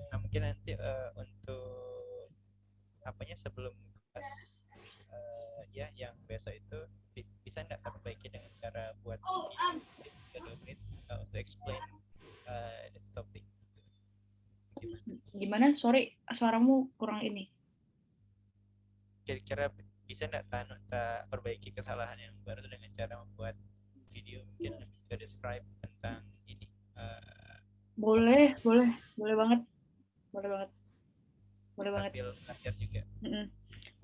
Nah mungkin nanti untuk apanya sebelum kelas ya yang besok itu bisa nggak perbaiki dengan cara buat video 3 menit untuk explain this topic. Gimana? Sorry, suaramu kurang ini. Kira-kira bisa nggak kita perbaiki kesalahan yang baru dengan cara membuat video mungkin lebih ke describe tentang ini? Boleh banget. Sambil belajar juga.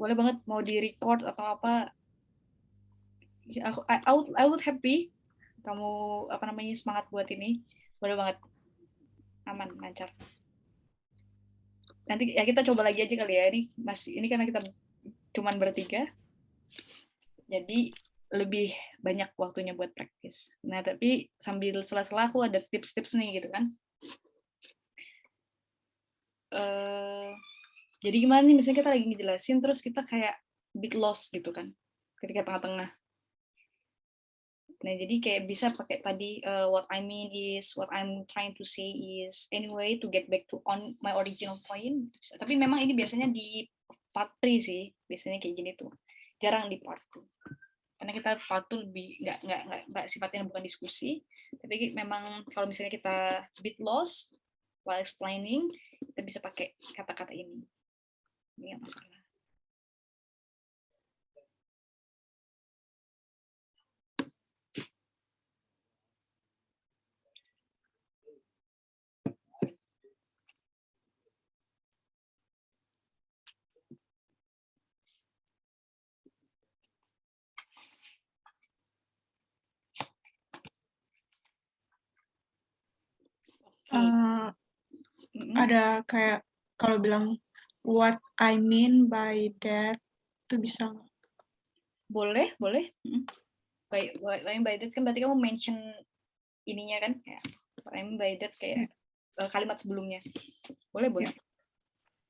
Boleh banget, mau di record atau apa. I would happy kamu semangat buat ini. Boleh banget. Aman, lancar. Nanti ya kita coba lagi aja kali ya. Ini karena kita cuman bertiga. Jadi lebih banyak waktunya buat praktis. Nah, tapi sambil sela-sela aku ada tips-tips nih gitu kan. Jadi gimana nih, misalnya kita lagi ngejelasin terus kita kayak bit lost gitu kan ketika tengah-tengah. Nah, jadi kayak bisa pakai tadi what I mean is, what I'm trying to say is, anyway to get back to on my original point. Tapi memang ini biasanya di part 3 sih, biasanya kayak gini tuh. Jarang di part 2. Karena kita part 2 lebih nggak sifatnya bukan diskusi, tapi memang kalau misalnya kita bit lost while explaining, kita bisa pakai kata-kata ini. Ini nggak masalah. Ada kayak kalau bilang what I mean by that itu bisa nggak? Boleh. By that kan berarti kamu mention ininya kan, kayak what I mean by that kayak kalimat sebelumnya. Boleh. What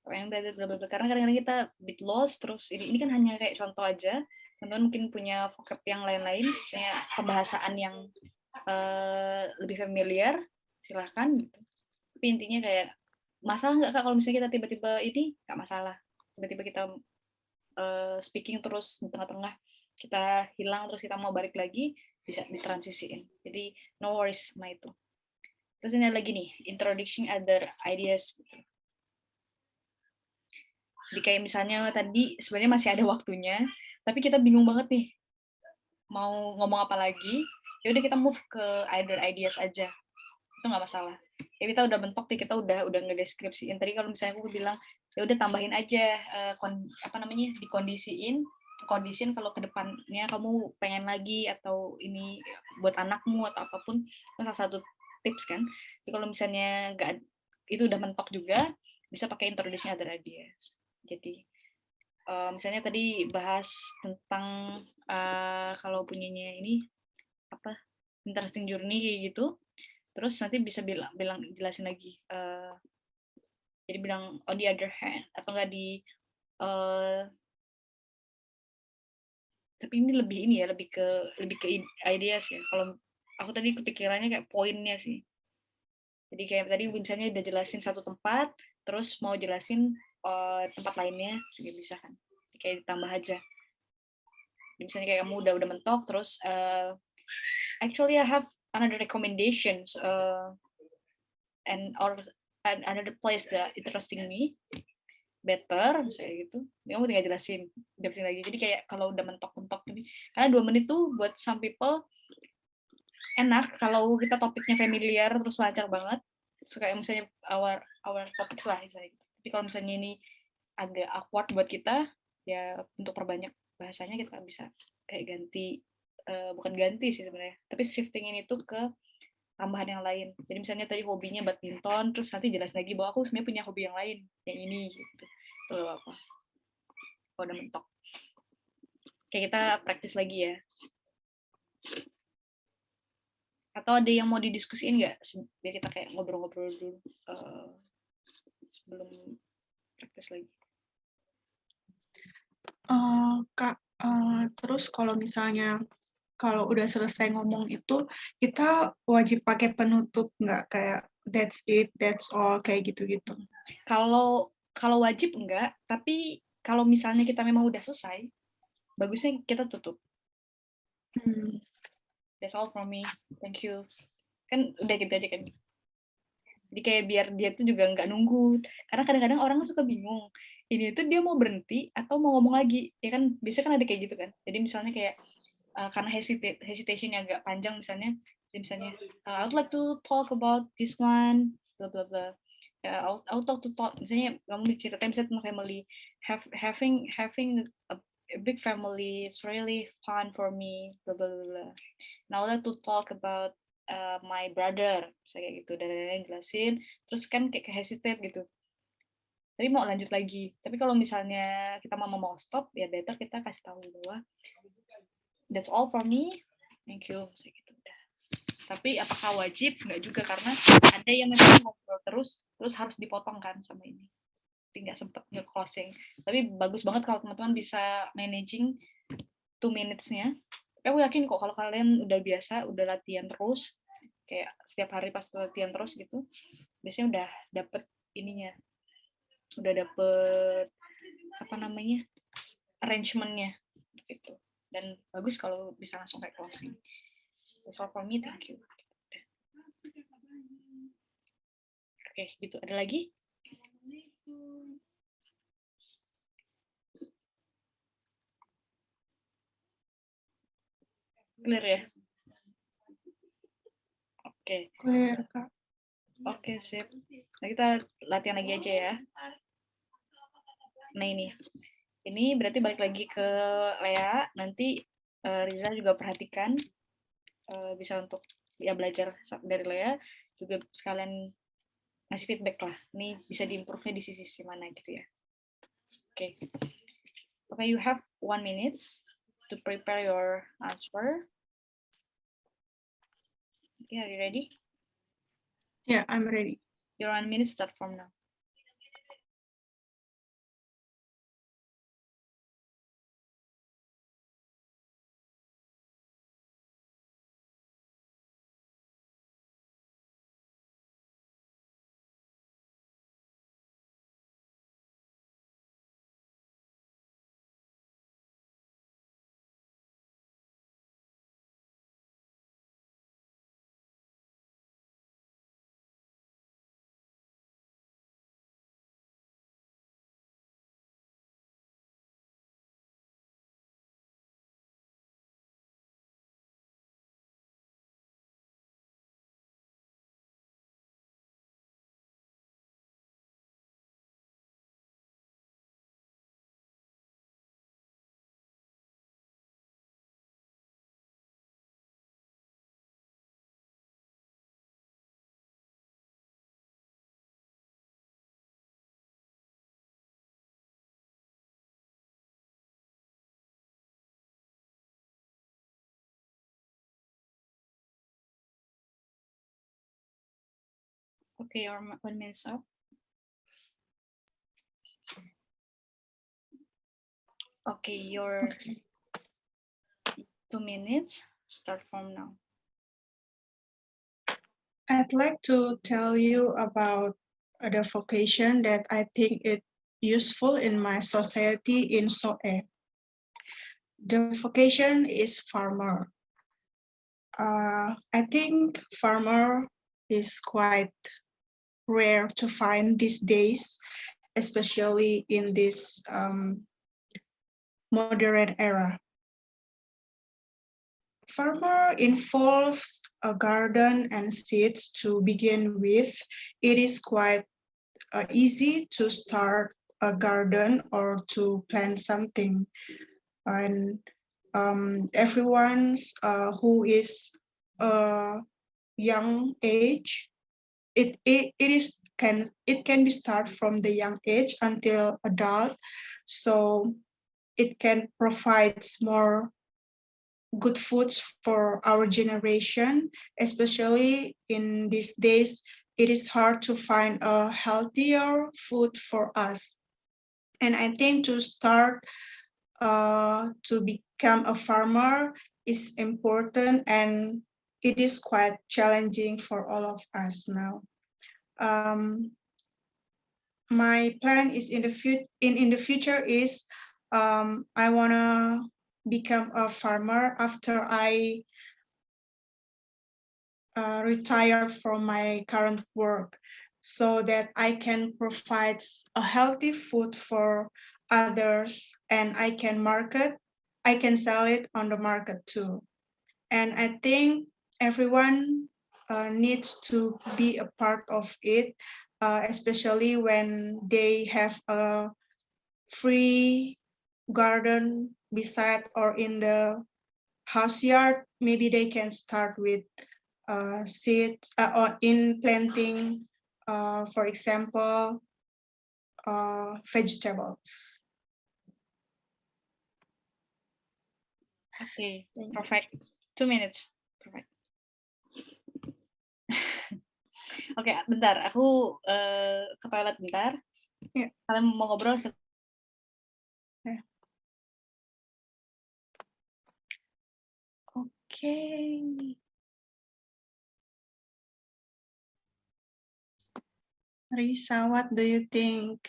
I mean by that, karena kadang-kadang kita bit lost, terus ini kan hanya kayak contoh aja. Teman-teman mungkin punya vocab yang lain-lain, misalnya pembahasaan yang lebih familiar, silahkan gitu. Tapi intinya kayak masalah nggak Kak kalau misalnya kita tiba-tiba ini? Nggak masalah. Tiba-tiba kita speaking terus di tengah-tengah kita hilang terus kita mau balik lagi, bisa ditransisiin. Jadi no worries sama itu. Terus ini lagi nih, introducing other ideas. Jadi kayak misalnya tadi sebenarnya masih ada waktunya, tapi kita bingung banget nih mau ngomong apa lagi. Ya udah kita move ke other ideas aja. Itu nggak masalah. Ya kita udah bentok nih, kita udah ngedeskripsiin. Tadi kalau misalnya aku bilang ya udah tambahin aja dikondisiin kalau ke depannya kamu pengen lagi atau ini buat anakmu atau apapun, itu salah satu tips kan. Jadi kalau misalnya nggak, itu udah mentok juga, bisa pakai introducing other ideas. Jadi misalnya tadi bahas tentang kalau punyanya ini apa interesting journey kayak gitu, terus nanti bisa bilang jelasin lagi. Jadi bilang on the other hand atau enggak di tapi ini lebih ke ideas ya. Kalau aku tadi kepikirannya kayak poinnya sih. Jadi kayak tadi misalnya udah jelasin satu tempat, terus mau jelasin tempat lainnya juga bisa kan. Kayak ditambah aja. Jadi misalnya kayak kamu udah mentok, terus actually I have another recommendations and another place that interesting me better, misalnya gitu. Kamu tinggal jelasin lagi. Jadi kayak kalau udah mentok-mentok ini, karena 2 menit tuh buat some people enak kalau kita topiknya familiar terus lancar banget. So, kayak misalnya our topics lah misalnya gitu. Tapi kalau misalnya ini agak awkward buat kita, ya untuk perbanyak bahasanya kita bisa kayak ganti, bukan ganti sih sebenarnya, tapi shiftingin itu ke tambahan yang lain. Jadi misalnya tadi hobinya badminton, terus nanti jelas lagi bahwa aku sebenarnya punya hobi yang lain, yang ini gitu. Itu apa? Kalau udah mentok. Kayak kita praktis lagi ya. Atau ada yang mau didiskusiin nggak? Biar kita kayak ngobrol-ngobrol dulu sebelum praktis lagi. Kak, terus kalau misalnya kalau udah selesai ngomong itu, kita wajib pakai penutup nggak? Kayak that's it, that's all, kayak gitu-gitu. Kalau wajib enggak, tapi kalau misalnya kita memang udah selesai, bagusnya kita tutup. Hmm. That's all from me. Thank you. Kan udah gitu aja kan. Jadi kayak biar dia tuh juga nggak nunggu. Karena kadang-kadang orang suka bingung. Ini tuh dia mau berhenti atau mau ngomong lagi. Ya kan biasanya kan ada kayak gitu kan. Jadi misalnya kayak karena hesitationnya agak panjang misalnya. Jadi misalnya I would like to talk about this one, blah blah blah. I'll talk to talk. Misalnya kamu diceritain misalnya tentang family, having a big family, it's really fun for me, blah blah blah. Now I like to talk about my brother, misalnya kayak gitu, dan lain-lain jelasin. Terus kan kayak hesitate gitu. Tapi mau lanjut lagi. Tapi kalau misalnya kita mau stop, ya better kita kasih tahu bahwa that's all for me. Thank you. Misalnya gitu. Tapi apakah wajib? Nggak juga, karena ada yang memang ngobrol terus harus dipotong kan sama ini. Jadi nggak sempet nge-closing. Tapi bagus banget kalau teman-teman bisa managing 2 minutes-nya. Aku yakin kok kalau kalian udah biasa, udah latihan terus, kayak setiap hari pas latihan terus gitu, biasanya udah dapet ininya, udah dapet apa namanya, arrangement-nya gitu. Dan bagus kalau bisa langsung kayak closing. That's all for me, thank you. Oke, gitu. Ada lagi? Clear ya? Oke. Clear, Kak. Oke, sip. Nah, kita latihan lagi aja ya. Nah, ini berarti balik lagi ke Lea. Nanti Riza juga perhatikan, bisa untuk ya belajar dari Lea, juga sekalian ngasih feedback lah. Ini bisa diimprove-nya di sisi mana gitu ya. Oke. Okay, you have 1 minute to prepare your answer. Okay, are you ready? Yeah, I'm ready. Your 1 minute start from now. Okay, your 1 minute up. Okay, your 2 minutes start from now. I'd like to tell you about the vocation that I think it useful in my society in Soe. The vocation is farmer. I think farmer is quite rare to find these days, especially in this modern era. Farmer involves a garden and seeds to begin with. It is quite easy to start a garden or to plant something. And everyone who is young age, it can be start from the young age until adult, so it can provide more good foods for our generation, especially in these days. It is hard to find a healthier food for us, and I think to start to become a farmer is important, and it is quite challenging for all of us now. My plan is in the future is I wanna become a farmer after I retire from my current work, so that I can provide a healthy food for others, and I can sell it on the market too. And I think everyone needs to be a part of it, especially when they have a free garden beside or in the house yard. Maybe they can start with seeds or in planting, for example, vegetables. Oke, Thank you. perfect. 2 minutes. Perfect. Oke, bentar. Aku ke toilet bentar. Ya. Kalian mau ngobrol? Okay. Risa, what do you think?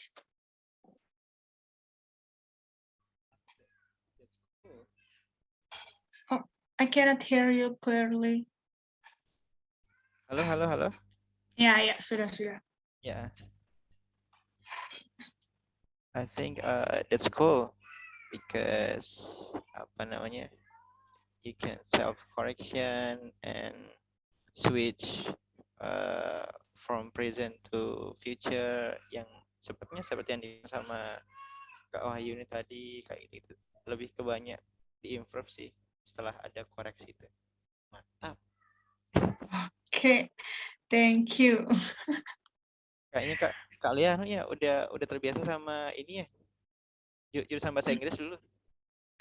Oh, I cannot hear you clearly. Halo, halo, halo. Ya, sudah. Yeah. I think that's cool because apa namanya? You can self correction and switch from present to future yang seperti yang dibilang sama Kak Wahyu ini tadi kayak gitu. Lebih ke banyak di-improve sih setelah ada koreksi itu. Mantap. Okay, thank you. Kayaknya Kak Lia ya udah terbiasa sama ini ya. Jurusan bahasa Inggris dulu.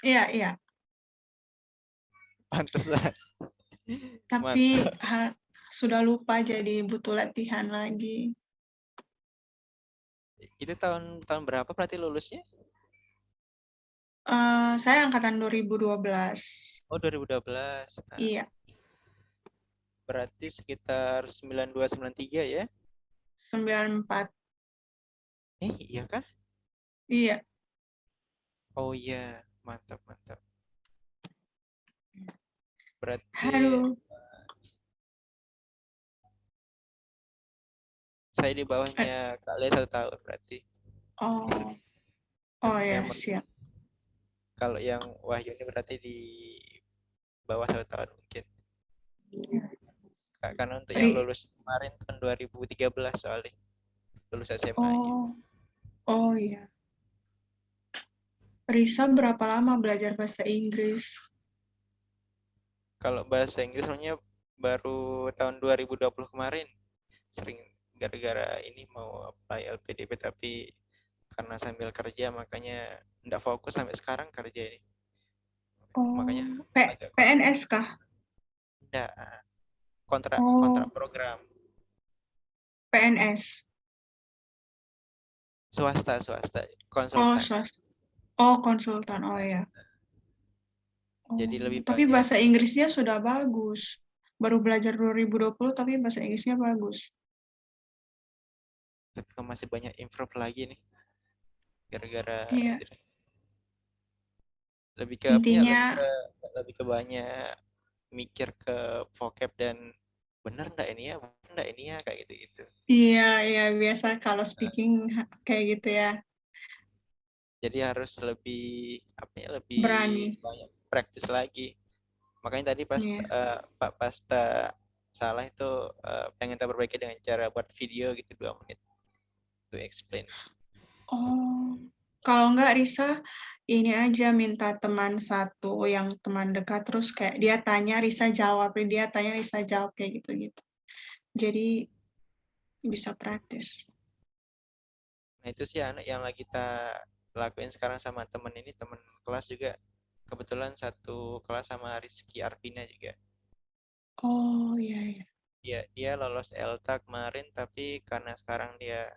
Iya. Pantesan. Tapi sudah lupa, jadi butuh latihan lagi. Itu tahun berapa berarti lulusnya? Saya angkatan 2012. Oh, 2012. Nah, Iya. berarti sekitar 92 93 ya? 94. Iya kah? Iya. Oh iya, mantap. Berarti Aduh. saya di bawahnya Kak Lia 1 tahun berarti. Oh ya, Memang siap. kalau yang Wahyu ini berarti di bawah 1 tahun mungkin. Karena untuk yang lulus kemarin tahun 2013 soalnya lulus SMA-nya. Oh iya. Risa berapa lama belajar bahasa Inggris? Kalau bahasa Inggris soalnya baru tahun 2020 kemarin. Sering gara-gara ini mau apply LPDP tapi karena sambil kerja makanya enggak fokus sampai sekarang kerja ini. Makanya agak PNS kah? enggak kontrak program. PNS. Swasta, konsultan. Swasta. Konsultan. Oh ya. Jadi lebih tapi banyak. Bahasa Inggrisnya sudah bagus. Baru belajar 2020 tapi bahasa Inggrisnya bagus. Tapi masih banyak improve lagi nih. Gara-gara lebih ke intinya lebih ke banyak mikir ke vocab dan bener enggak ini ya kayak gitu. Iya biasa kalau speaking kayak gitu ya. Jadi harus lebih Berani. banyak praktis lagi. Makanya tadi pas Pak Pasta salah itu pengen kita perbaiki dengan cara buat video gitu 2 menit to explain. Kalau enggak Risa ini aja minta teman satu yang teman dekat, terus kayak dia tanya Risa jawab kayak gitu-gitu. Jadi bisa praktis. Nah itu sih anak yang lagi kita lakuin sekarang sama temen kelas juga. Kebetulan satu kelas sama Rizky Arvina juga. Oh iya. Dia lolos ELTA kemarin tapi karena sekarang dia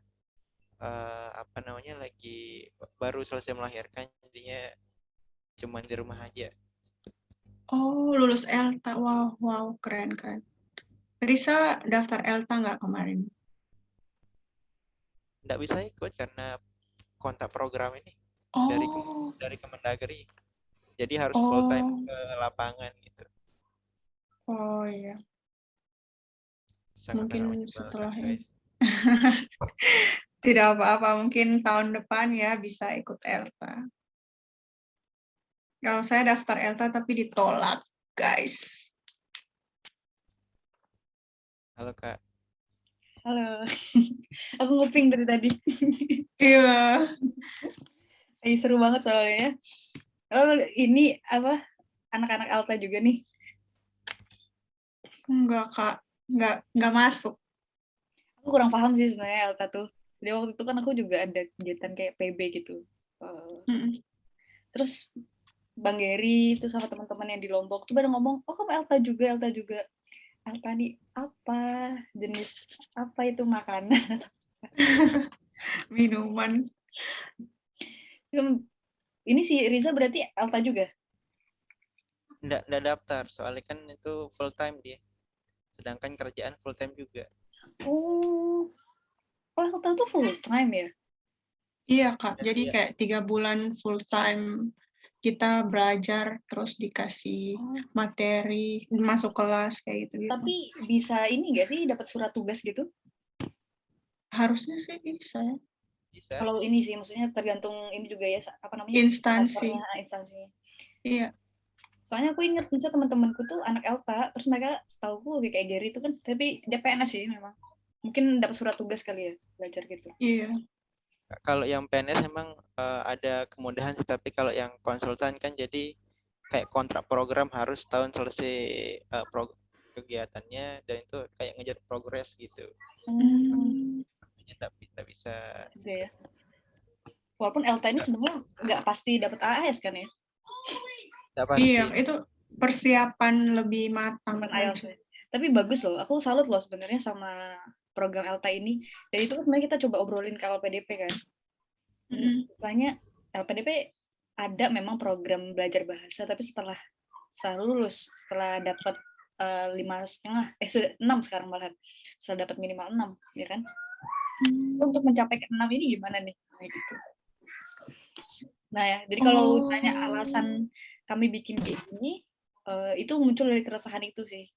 lagi baru selesai melahirkan jadinya cuma di rumah aja. Oh lulus ELTA, wow keren. Risa daftar ELTA nggak kemarin? Nggak bisa ikut karena kontak program ini dari Kemendagri. Jadi harus full time Oh, ke lapangan gitu. oh iya. Sangat-sangat Mungkin menyebalkan, setelah ini. guys. Tidak apa-apa, mungkin tahun depan ya bisa ikut ELTA. Kalau saya daftar ELTA tapi ditolak, guys. Halo Kak. Halo. Aku nguping dari tadi. Iya, Seru banget soalnya. Oh, ini apa? Anak-anak Alta juga nih. enggak Kak, enggak masuk. Aku kurang paham sih sebenarnya Alta tuh. Jadi waktu itu kan aku juga ada kegiatan kayak PB gitu. Mm-mm. Terus Bang Geri itu sama teman-teman yang di Lombok tuh pada ngomong, oh kamu Alta juga, Alta juga. Alta nih apa? Jenis apa itu makanan? Minuman. Ini si Riza berarti Alta juga? Nggak daftar, soalnya kan itu full time dia. Sedangkan kerjaan full time juga. Oh, Alta tuh full time ya? Iya Kak, Dan jadi dia kayak 3 bulan full time kita belajar terus dikasih Oh, materi, masuk kelas kayak gitu-gitu. tapi bisa ini nggak sih dapat surat tugas gitu? Harusnya sih bisa ya. bisa. Kalau ini sih maksudnya tergantung ini juga ya apa namanya? Instansi. Covernya instansinya. Iya. Soalnya aku ingat misalnya teman-temanku tuh anak Elta, terus mereka setahu aku kayak Gary itu kan, tapi dia PNS sih memang. Mungkin dapat surat tugas kali ya belajar gitu. Iya. Kalau yang PNS memang ada kemudahan, tapi kalau yang konsultan kan jadi kayak kontrak program harus tahun selesai kegiatannya, dan itu kayak ngejar progres gitu. Hmm. Makanya tak bisa. Juga ya. Walaupun Elta ini Nggak sebenarnya nggak pasti dapat AAS kan ya? nggak pasti. Iya, itu persiapan lebih matang Bukan lagi. IELTS ya. Tapi bagus loh, aku salut loh sebenarnya sama program Elta ini. Dan itu kan sebenarnya kita coba obrolin ke LPDP kan. Misalnya LPDP ada memang program belajar bahasa, tapi setelah lulus, setelah dapat 5,5, sudah 6 sekarang malahan, setelah dapat minimal 6, ya kan? Untuk mencapai ke 6 ini gimana nih? Nah, gitu. Nah ya, jadi kalau tanya alasan kami bikin kayak gini, itu muncul dari keresahan itu sih.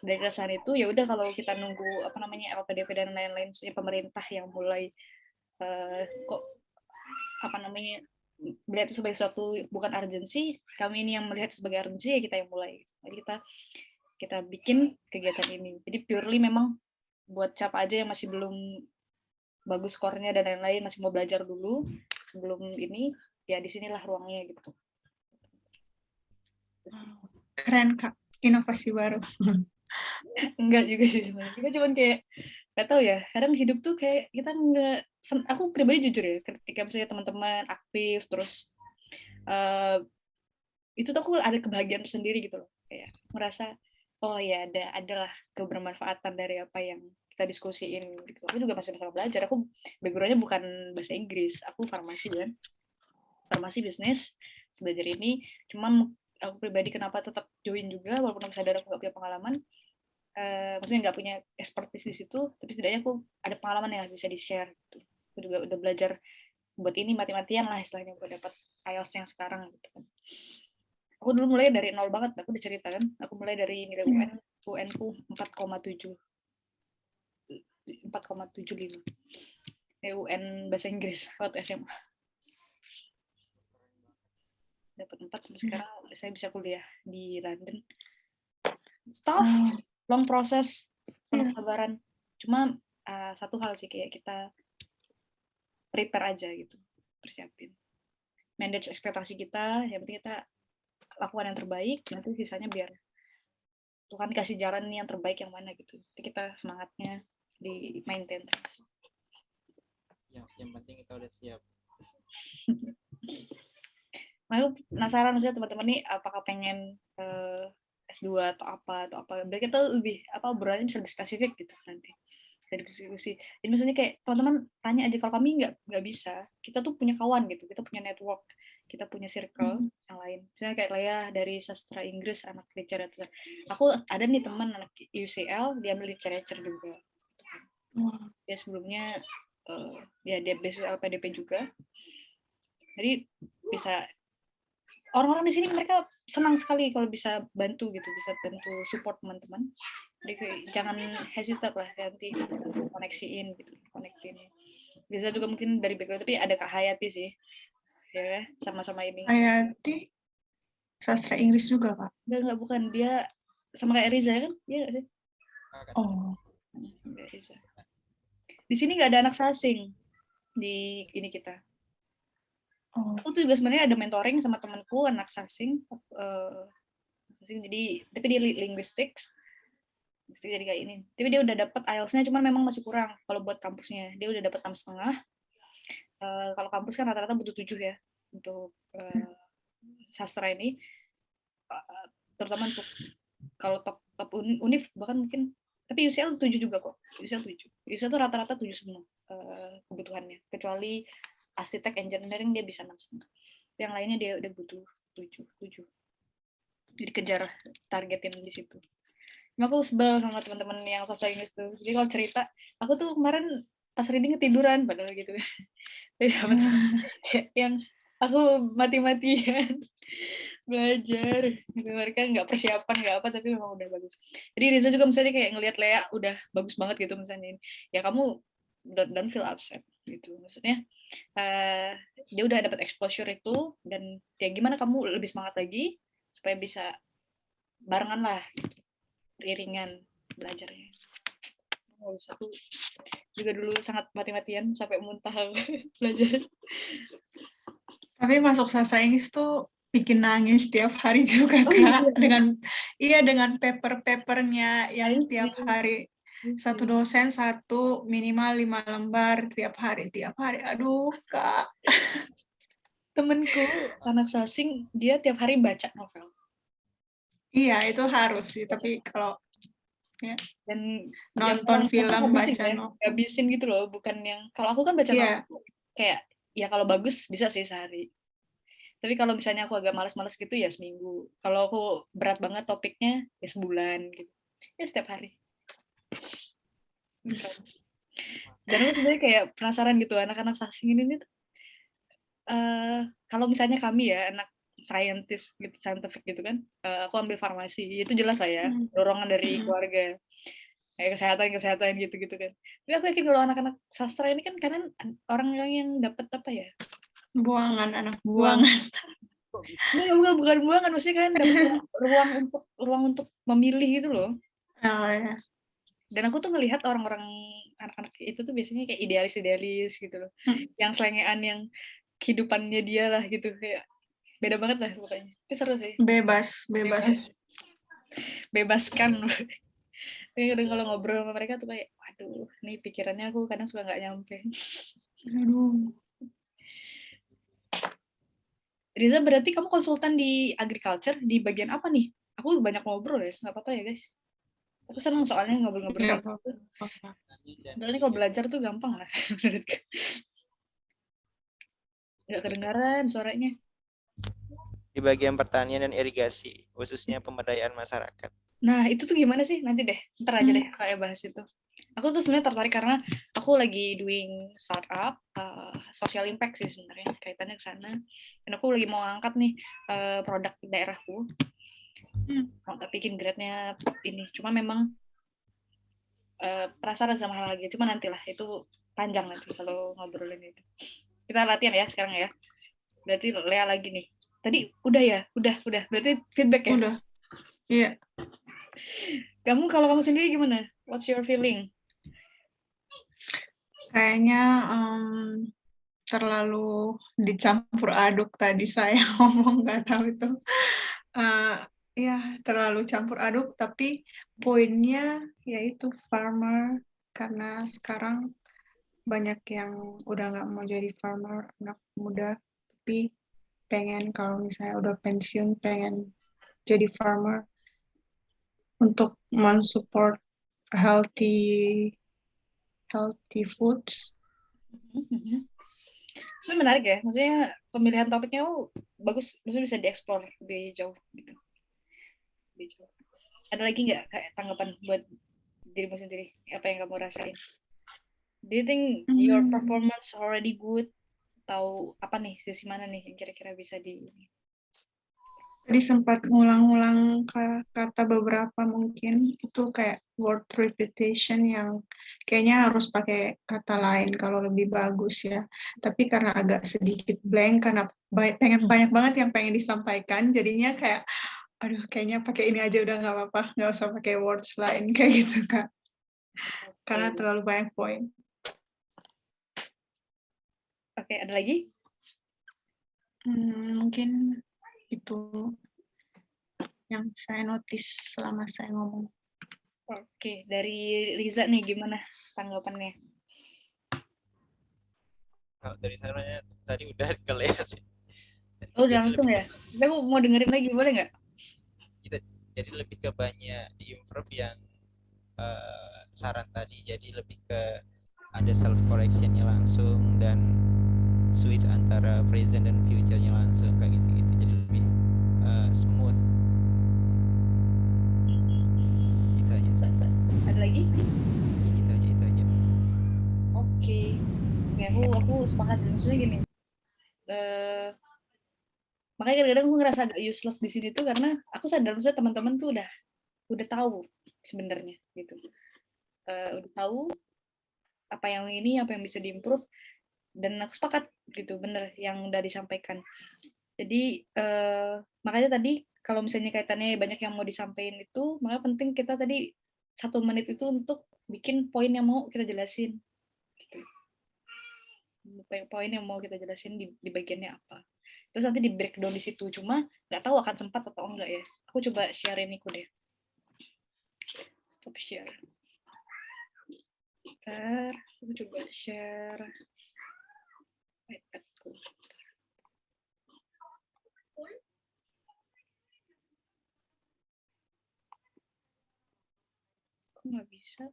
Dari keresahan itu ya udah kalau kita nunggu apa namanya LPDP dan lain-lain, maksudnya pemerintah yang mulai kok apa namanya melihat itu sebagai suatu bukan urgensi, kami ini yang melihat itu sebagai urgensi ya kita yang mulai. Jadi kita bikin kegiatan ini. Jadi purely memang buat siapa aja yang masih belum bagus skornya dan lain-lain, masih mau belajar dulu sebelum ini, ya disinilah ruangnya gitu. Keren Kak, inovasi baru. Enggak juga sih sebenarnya. Kita cuman kayak nggak tahu ya. Kadang hidup tuh kayak kita nggak. Aku pribadi jujur ya, ketika misalnya teman-teman aktif terus itu tuh aku ada kebahagiaan tersendiri gitu loh. Kayak merasa oh ya adalah kebermanfaatan dari apa yang kita diskusiin gitu. Aku juga masih bersama belajar. Aku background-nya bukan bahasa Inggris. Aku farmasi kan. Farmasi bisnis belajar ini. Cuma aku pribadi kenapa tetap join juga walaupun aku sadar aku nggak punya pengalaman. Maksudnya nggak punya expertise di situ, tapi setidaknya aku ada pengalaman yang bisa di-share. Gitu. Aku juga udah belajar buat ini mati-matian lah istilahnya buat dapat IELTS yang sekarang. Gitu. Aku dulu mulai dari nol banget, aku udah cerita kan. Aku mulai dari nilai UN ku 4,7. 4,75. UN bahasa Inggris waktu SMA. Dapat 4 sampai sekarang saya bisa kuliah di London. It's tough, long proses, penuh kesabaran. Cuma satu hal sih kayak kita prepare aja gitu, persiapin. Manage ekspektasi kita, yang penting kita lakukan yang terbaik, nanti sisanya biar Tuhan kasih jalan nih yang terbaik yang mana gitu. Jadi kita semangatnya di maintain terus. Yang penting kita udah siap. Nah, aku penasaran maksudnya teman-teman nih apakah pengen S2 atau apa biar kita lebih obrolannya bisa lebih spesifik gitu nanti dari diskusi. Jadi misalnya kayak teman-teman tanya aja, kalau kami nggak bisa, kita tuh punya kawan gitu, kita punya network, kita punya circle yang lain. Misalnya kayak Lea dari sastra Inggris, anak literatur. Aku ada nih teman anak UCL, dia ambil literature juga. Dia sebelumnya ya dia beasiswa LPDP juga. Jadi bisa orang-orang di sini mereka senang sekali kalau bisa bantu gitu, bisa bantu support teman-teman. Jadi jangan hesitate lah, nanti koneksiin gitu, konektin. Bisa juga mungkin dari background, tapi ada Kak Hayati sih, ya sama-sama ini. Hayati sastra Inggris juga, Kak? Enggak, bukan, dia sama kayak Riza kan? Iya nggak sih? Oh. Sama kayak Riza. Di sini nggak ada anak sasing di ini kita. Oh. Aku tuh juga sebenarnya ada mentoring sama temanku anak sasing, jadi tapi dia linguistics, mesti jadi kayak ini. Tapi dia udah dapat IELTS-nya, cuman memang masih kurang kalau buat kampusnya. Dia udah dapat 6,5. Kalau kampus kan rata-rata butuh 7 ya untuk sastra ini, terutama untuk kalau top univ bahkan mungkin, tapi UCL 7 juga kok. UCL tuh rata-rata 7 semua kebutuhannya, kecuali arsitek engineering dia bisa 6,5. Yang lainnya dia udah butuh 7. Jadi kejar targetin di situ. Aku sebel sama teman-teman yang sastra Inggris tuh. Jadi kalau cerita, aku tuh kemarin pas reading ketiduran padahal gitu. Yang aku mati-matian belajar. Mereka nggak persiapan nggak apa, tapi memang udah bagus. Jadi Riza juga misalnya kayak ngelihat Lea udah bagus banget gitu misalnya, ya kamu don't feel upset gitu. Maksudnya dia udah dapat exposure itu, dan ya gimana kamu lebih semangat lagi supaya bisa barengan lah gitu, iringan belajarnya. Satu juga dulu sangat mati-matian sampai muntah belajar. Tapi masuk sastra Inggris tuh bikin nangis tiap hari juga, Kak. Iya. Dengan paper-papernya yang tiap hari satu dosen satu, minimal 5 lembar tiap hari. Aduh, Kak. Temenku anak sasing, dia tiap hari baca novel. Iya, itu harus sih. Tapi kalau ya, dan nonton film, baca novel, habisin gitu loh, bukan yang kalau aku kan baca novel kayak ya kalau bagus bisa sih sehari. Tapi kalau misalnya aku agak malas-malas gitu ya seminggu. Kalau aku berat banget topiknya ya sebulan gitu. Ya setiap hari. Dan aku sebenarnya kayak penasaran gitu, anak-anak sasing ini nih, kalau misalnya kami ya anak scientific gitu kan, aku ambil farmasi, itu jelas lah ya dorongan dari keluarga kayak kesehatan gitu kan. Tapi aku yakin kalau anak-anak sastra ini kan karena orang yang dapat apa ya, anak buangan. Bukan buangan, maksudnya kan dapat ruang untuk memilih gitu loh. Oh, ya. Dan aku tuh ngelihat orang-orang anak-anak itu tuh biasanya kayak idealis gitu loh, yang selengean, yang kehidupannya dia lah gitu, kayak beda banget lah pokoknya. Tapi seru sih. Bebaskan. Tapi kadang kalau ngobrol sama mereka tuh kayak, waduh, nih pikirannya aku kadang suka nggak nyampe. Aduh. Riza, berarti kamu konsultan di agriculture di bagian apa nih? Aku banyak ngobrol ya, nggak apa-apa ya guys. Aku seneng soalnya ngobrol-ngobrol. Soalnya kalau belajar tuh gampang lah menurutku. Nggak kedengaran suaranya. Di bagian pertanian dan irigasi, khususnya pemberdayaan masyarakat. Nah, itu tuh gimana sih? Nanti deh, ntar aja deh kayak bahas itu. Aku tuh sebenarnya tertarik karena aku lagi doing startup, social impact sih sebenarnya, kaitannya ke sana. Dan aku lagi mau angkat nih produk di daerahku. Mau tak bikin grade-nya ini. Cuma memang penasaran sama hal gitu. Cuma nantilah, itu panjang nanti kalau ngobrolin itu. Kita latihan ya sekarang ya. Berarti Lea lagi nih. Tadi udah ya? Udah. Berarti feedback ya? Udah. Iya. Kalau kamu sendiri gimana? What's your feeling? Kayaknya terlalu dicampur aduk tadi saya ngomong, nggak tahu itu. Ya, terlalu campur aduk, tapi poinnya yaitu farmer, karena sekarang banyak yang udah nggak mau jadi farmer, anak muda, tapi pengen kalau misalnya udah pensiun pengen jadi farmer untuk mensupport healthy foods. Sebenarnya menarik ya, maksudnya pemilihan topiknya bagus, maksudnya bisa dieksplor lebih jauh gitu. Ada lagi nggak kayak tanggapan buat dirimu sendiri, apa yang kamu rasain? Do you think your performance already good, atau apa nih, sisi mana nih yang kira-kira bisa di Tadi sempat ngulang-ngulang kata beberapa mungkin itu kayak word repetition yang kayaknya harus pakai kata lain kalau lebih bagus ya. Tapi karena agak sedikit blank karena pengen banyak banget yang pengen disampaikan, jadinya kayak aduh kayaknya pakai ini aja udah nggak apa-apa, nggak usah pakai words lain kayak gitu Kak. Karena Oke, terlalu banyak poin. oke, ada lagi? Mungkin itu yang saya notice selama saya ngomong. Oke, dari Riza nih gimana tanggapannya? Kalau dari saya tadi udah kelas sih. Oh, udah Jadi langsung lebih ke ya? Aku mau dengerin lagi, boleh nggak? kita jadi lebih ke banyak di improve yang saran tadi, jadi lebih ke ada self correctionnya langsung dan switch antara present dan future-nya langsung kayak gitu-gitu, jadi lebih smooth. Itu aja sih. Ada lagi? Itu aja. Oke. Ya, aku sepakat. Maksudnya gini, eh, makanya kadang-kadang aku ngerasa agak useless di sini tuh karena aku sadar maksudnya teman-teman tuh udah tahu sebenarnya gitu. Udah tahu apa yang bisa diimprove, dan aku sepakat gitu, bener yang udah disampaikan. Jadi makanya tadi kalau misalnya kaitannya banyak yang mau disampaikan itu, makanya penting kita tadi 1 menit itu untuk bikin poin yang mau kita jelasin. Gitu. Poin yang mau kita jelasin di bagiannya apa. Terus nanti di breakdown di situ. Cuma nggak tahu akan sempat atau enggak ya. Aku coba share ini deh. Stop share. Ntar aku coba share iPadku. Kok nggak bisa?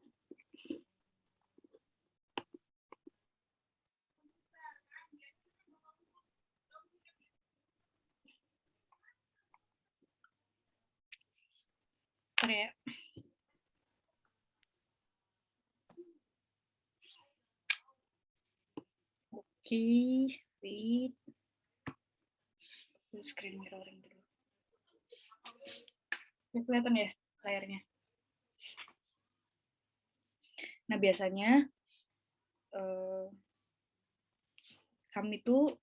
Ntar ya. Oke, wait. Screen mirroring dulu. Ya, kelihatan ya layarnya. Nah, biasanya kami tuh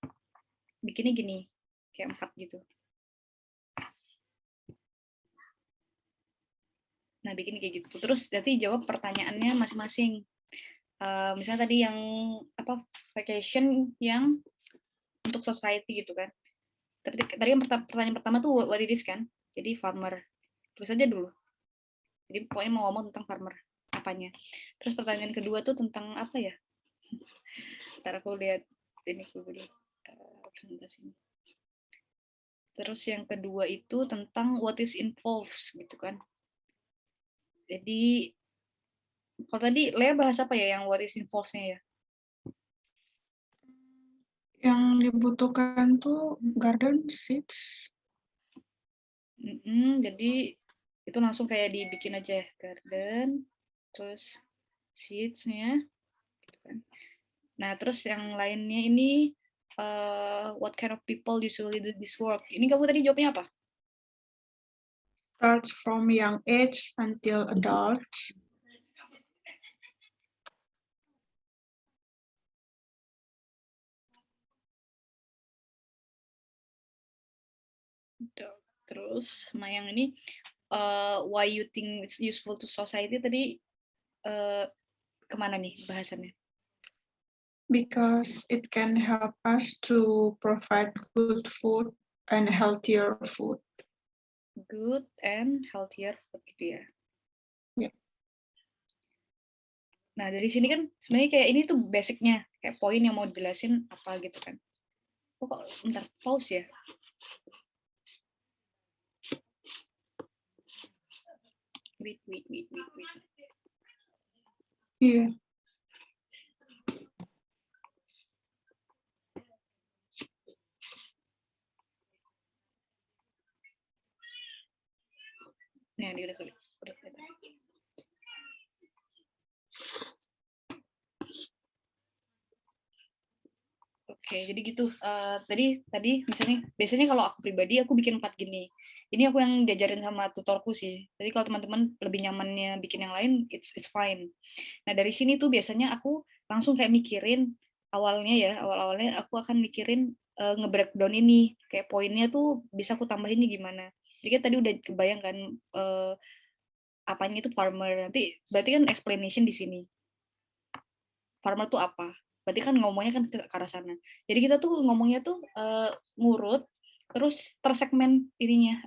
bikinnya gini, kayak 4 gitu. Nah, bikin kayak gitu. Terus nanti jawab pertanyaannya masing-masing. Misalnya tadi yang apa vacation yang untuk society gitu kan. Tadi yang pertanyaan pertama tuh what it is kan. Jadi farmer. Terus aja dulu. Jadi pokoknya mau ngomong tentang farmer apanya. Terus pertanyaan kedua tuh tentang apa ya? Ntar aku lihat ini dulu presentasinya. Terus yang kedua itu tentang what is involved gitu kan. Jadi kalau tadi Lea bahas apa ya yang what is involved-nya ya? Yang dibutuhkan tuh garden seeds. Jadi itu langsung kayak dibikin aja garden, terus seeds-nya. Gitu kan. Nah, terus yang lainnya ini what kind of people usually do this work? Ini kamu tadi jawabnya apa? Starts from young age until adult. Terus sama yang ini why you think it's useful to society tadi kemana nih bahasannya? Because it can help us to provide good food and healthier food. Good and healthier food gitu ya. Yeah. Nah, dari sini kan sebenarnya kayak ini tuh basicnya, kayak poin yang mau dijelasin apa gitu kan. Oh, kok bentar, pause ya. Wait. Yeah. Nah, ini udah kelihatan. Oke. Oke, jadi gitu. Tadi misalnya biasanya kalau aku pribadi aku bikin 4 gini. Ini aku yang diajarin sama tutorku sih. Jadi kalau teman-teman lebih nyamannya bikin yang lain, it's fine. Nah dari sini tuh biasanya aku langsung kayak mikirin awal-awalnya aku akan mikirin nge-breakdown ini, kayak poinnya tuh bisa aku tambahinnya gimana. Jadi kan tadi udah kebayang kan apanya itu farmer. Nanti berarti kan explanation di sini. Farmer tuh apa? Berarti kan ngomongnya kan ke arah sana. Jadi kita tuh ngomongnya tuh ngurut, terus tersegmen ininya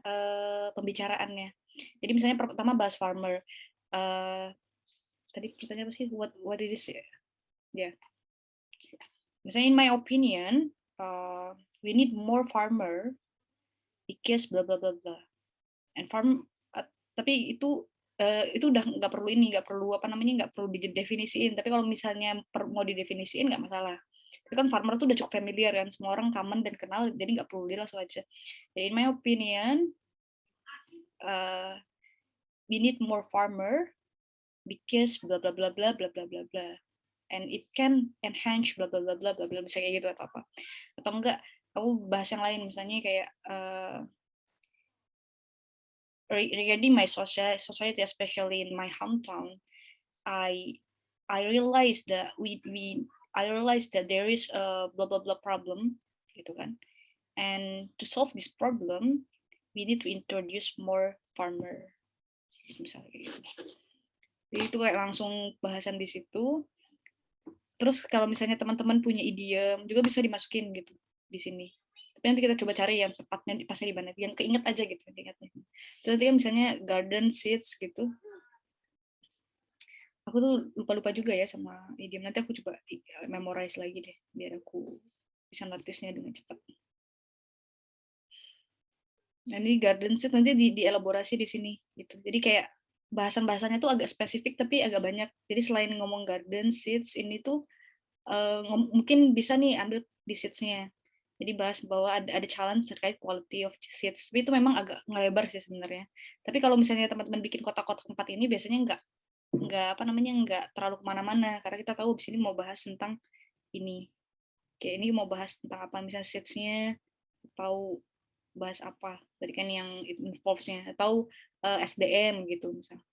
pembicaraannya. Jadi misalnya pertama bahas farmer. Tadi pertanyaan apa sih? What it is ya? Yeah. Misalnya in my opinion, we need more farmer because bla bla bla bla. And tapi itu udah nggak perlu nggak perlu didefinisiin. Tapi kalau misalnya mau didefinisiin nggak masalah. Tapi kan farmer tuh udah cukup familiar kan, semua orang common dan kenal, jadi nggak perlu langsung aja. Jadi in my opinion, we need more farmer because bla bla bla bla bla bla bla bla. And it can enhance bla bla bla bla bla bla, bisa kayak gitu atau apa. Atau enggak, aku bahas yang lain misalnya kayak regarding my society, especially in my hometown, I realized that I realized that there is a blah blah blah problem, gitu kan. And to solve this problem, we need to introduce more farmer, misalnya gitu. Jadi itu kayak langsung bahasan di situ. Terus kalau misalnya teman-teman punya idiom juga bisa dimasukin gitu di sini. Tapi nanti kita coba cari yang tepatnya pasnya di mana, yang keinget aja gitu ingatnya. Terus nanti kan misalnya garden seeds gitu. Aku tuh lupa-lupa juga ya sama idiom. Nanti aku coba memorize lagi deh biar aku bisa notice-nya dengan cepat. Nah, ini garden seed nanti dielaborasi di sini gitu. Jadi kayak bahasan-bahasannya tuh agak spesifik tapi agak banyak. Jadi selain ngomong garden seeds ini tuh mungkin bisa nih ambil di seeds-nya. Jadi bahas bahwa ada challenge terkait quality of seeds. Tapi itu memang agak ngelebar sih sebenarnya. Tapi kalau misalnya teman-teman bikin kotak-kotak 4 ini biasanya nggak terlalu kemana-mana karena kita tahu di sini mau bahas tentang ini. Kayak ini mau bahas tentang apa misalnya seeds-nya atau bahas apa tadi kan yang involves-nya atau SDM gitu misalnya.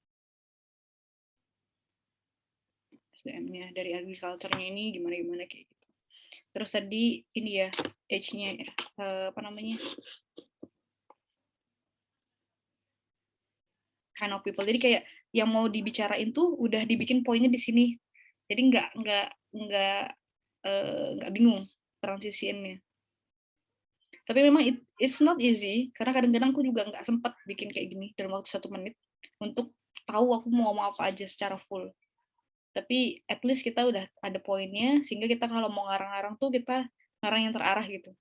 SDM-nya dari agriculture-nya ini gimana kayak gitu. Terus tadi ini ya H-nya apa namanya? Kind of people. Jadi kayak yang mau dibicarain tuh udah dibikin poinnya di sini. Jadi nggak bingung transisiinnya. Tapi memang it's not easy karena kadang-kadang aku juga nggak sempat bikin kayak gini dalam waktu 1 menit untuk tahu aku mau ngomong apa aja secara full. Tapi at least kita udah ada poinnya sehingga kita kalau mau ngarang-ngarang tuh kita ngarang yang terarah gitu.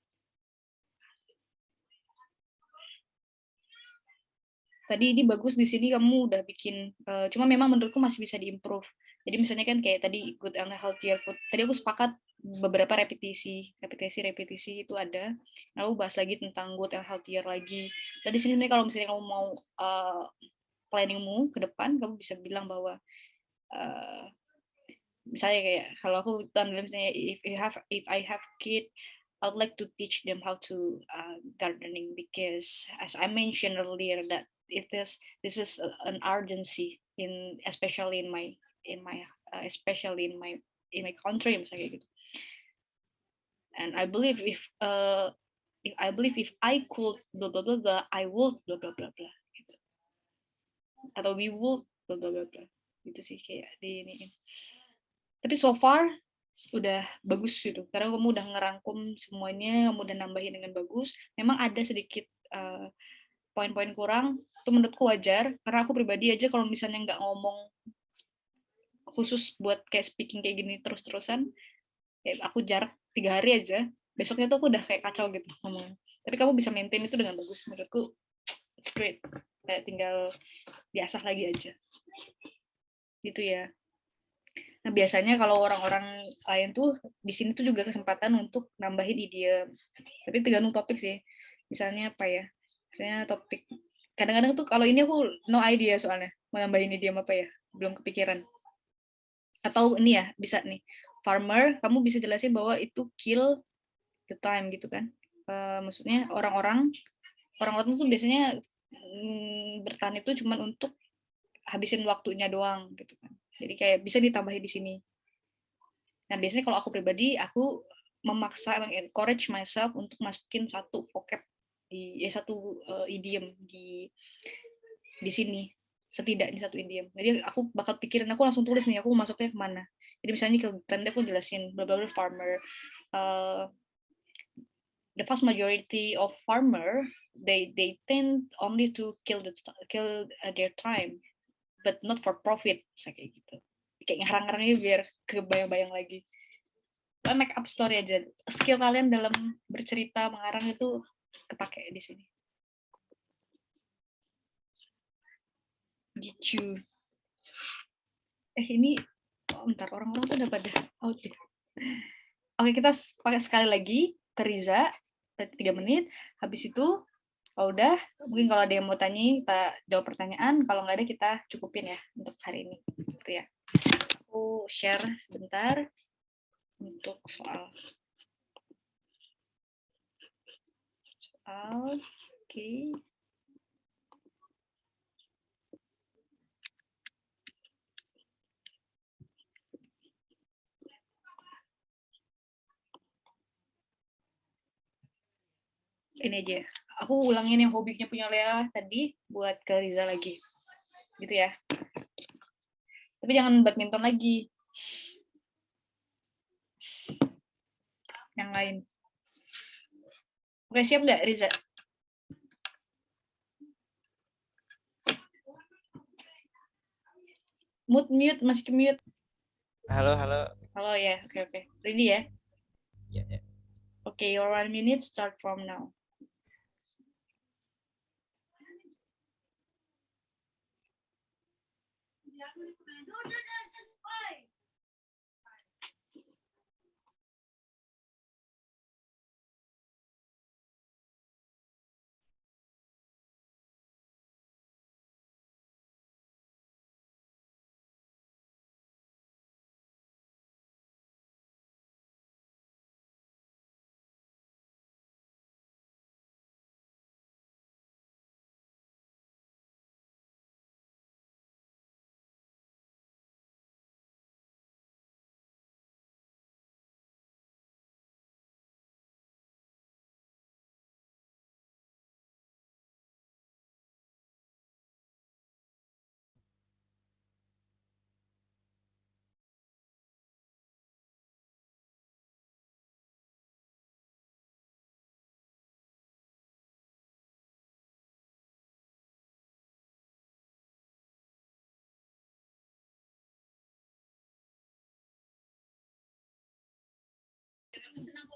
Tadi ini bagus di sini kamu udah bikin, cuma memang menurutku masih bisa diimprove. Jadi misalnya kan kayak tadi good and healthier food. Tadi aku sepakat beberapa repetisi itu ada. Lalu bahas lagi tentang good and healthier lagi. Tadi sini kalau misalnya kamu mau planningmu ke depan, kamu bisa bilang bahwa misalnya kayak kalau aku misalnya if I have kid, I'd like to teach them how to gardening because as I mentioned earlier that this is an urgency especially in my country misalnya gitu. And I believe if I could blah blah blah blah, I would blah blah blah blah gitu. Atau we would blah blah blah blah gitu sih kayak di ini. Tapi so far udah bagus gitu karena kamu udah ngerangkum semuanya, kamu udah nambahin dengan bagus. Memang ada sedikit poin-poin kurang, itu menurutku wajar karena aku pribadi aja kalau misalnya nggak ngomong khusus buat kayak speaking kayak gini terus-terusan, kayak aku jarak 3 hari aja, besoknya tuh aku udah kayak kacau gitu ngomong. Tapi kamu bisa maintain itu dengan bagus, menurutku it's great. Kayak tinggal diasah lagi aja. Gitu ya. Nah, biasanya kalau orang-orang lain tuh di sini tuh juga kesempatan untuk nambahin idiom. Tapi tergantung topik sih. Misalnya apa ya? Misalnya topik. Kadang-kadang tuh kalau ini aku no idea soalnya mau nambahin idiom apa ya, belum kepikiran. Atau ini ya bisa nih, farmer, kamu bisa jelasin bahwa itu kill the time gitu kan. Maksudnya orang-orang tuh biasanya bertahan itu cuma untuk habisin waktunya doang gitu kan. Jadi kayak bisa ditambahin di sini. Nah, biasanya kalau aku pribadi, aku memaksa, encourage myself untuk masukin satu vocab satu idiom di sini, setidaknya satu idiom. Jadi aku bakal pikirin, aku langsung tulis nih, aku masuknya kemana. Jadi misalnya kalau tadi aku jelasin bla bla bla farmer, the vast majority of farmer they tend only to kill their time, but not for profit, misalnya kayak gitu. Kayak ngarang-ngarangnya biar kebayang-bayang lagi. Make up story aja. Skill kalian dalam bercerita, mengarang itu kepake di sini. Gitu. Ini bentar, orang-orang tuh udah pada out ya. Oke, kita pakai sekali lagi ke Riza 3 menit. Habis itu udah, mungkin kalau ada yang mau tanya, kita jawab pertanyaan. Kalau nggak ada, kita cukupin ya untuk hari ini. Gitu ya. Aku share sebentar untuk soal. Oke. Ini aja. Aku ulangin yang hobinya punya Lea tadi buat ke Riza lagi. Gitu ya. Tapi jangan badminton lagi. Yang lain. Oke, siap nggak, Riza? Mute, masih ke mute. Halo. Halo ya, oke. Ready ya? Yeah. Okay, your 1 minute start from now.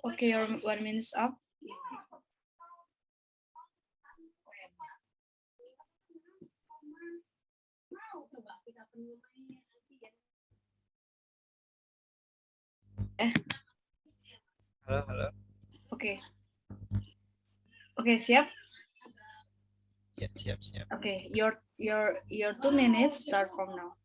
Okay, your 1 minute's up. Halo. Oke, siap? Ya, siap. Okay, your 2 minutes start from now.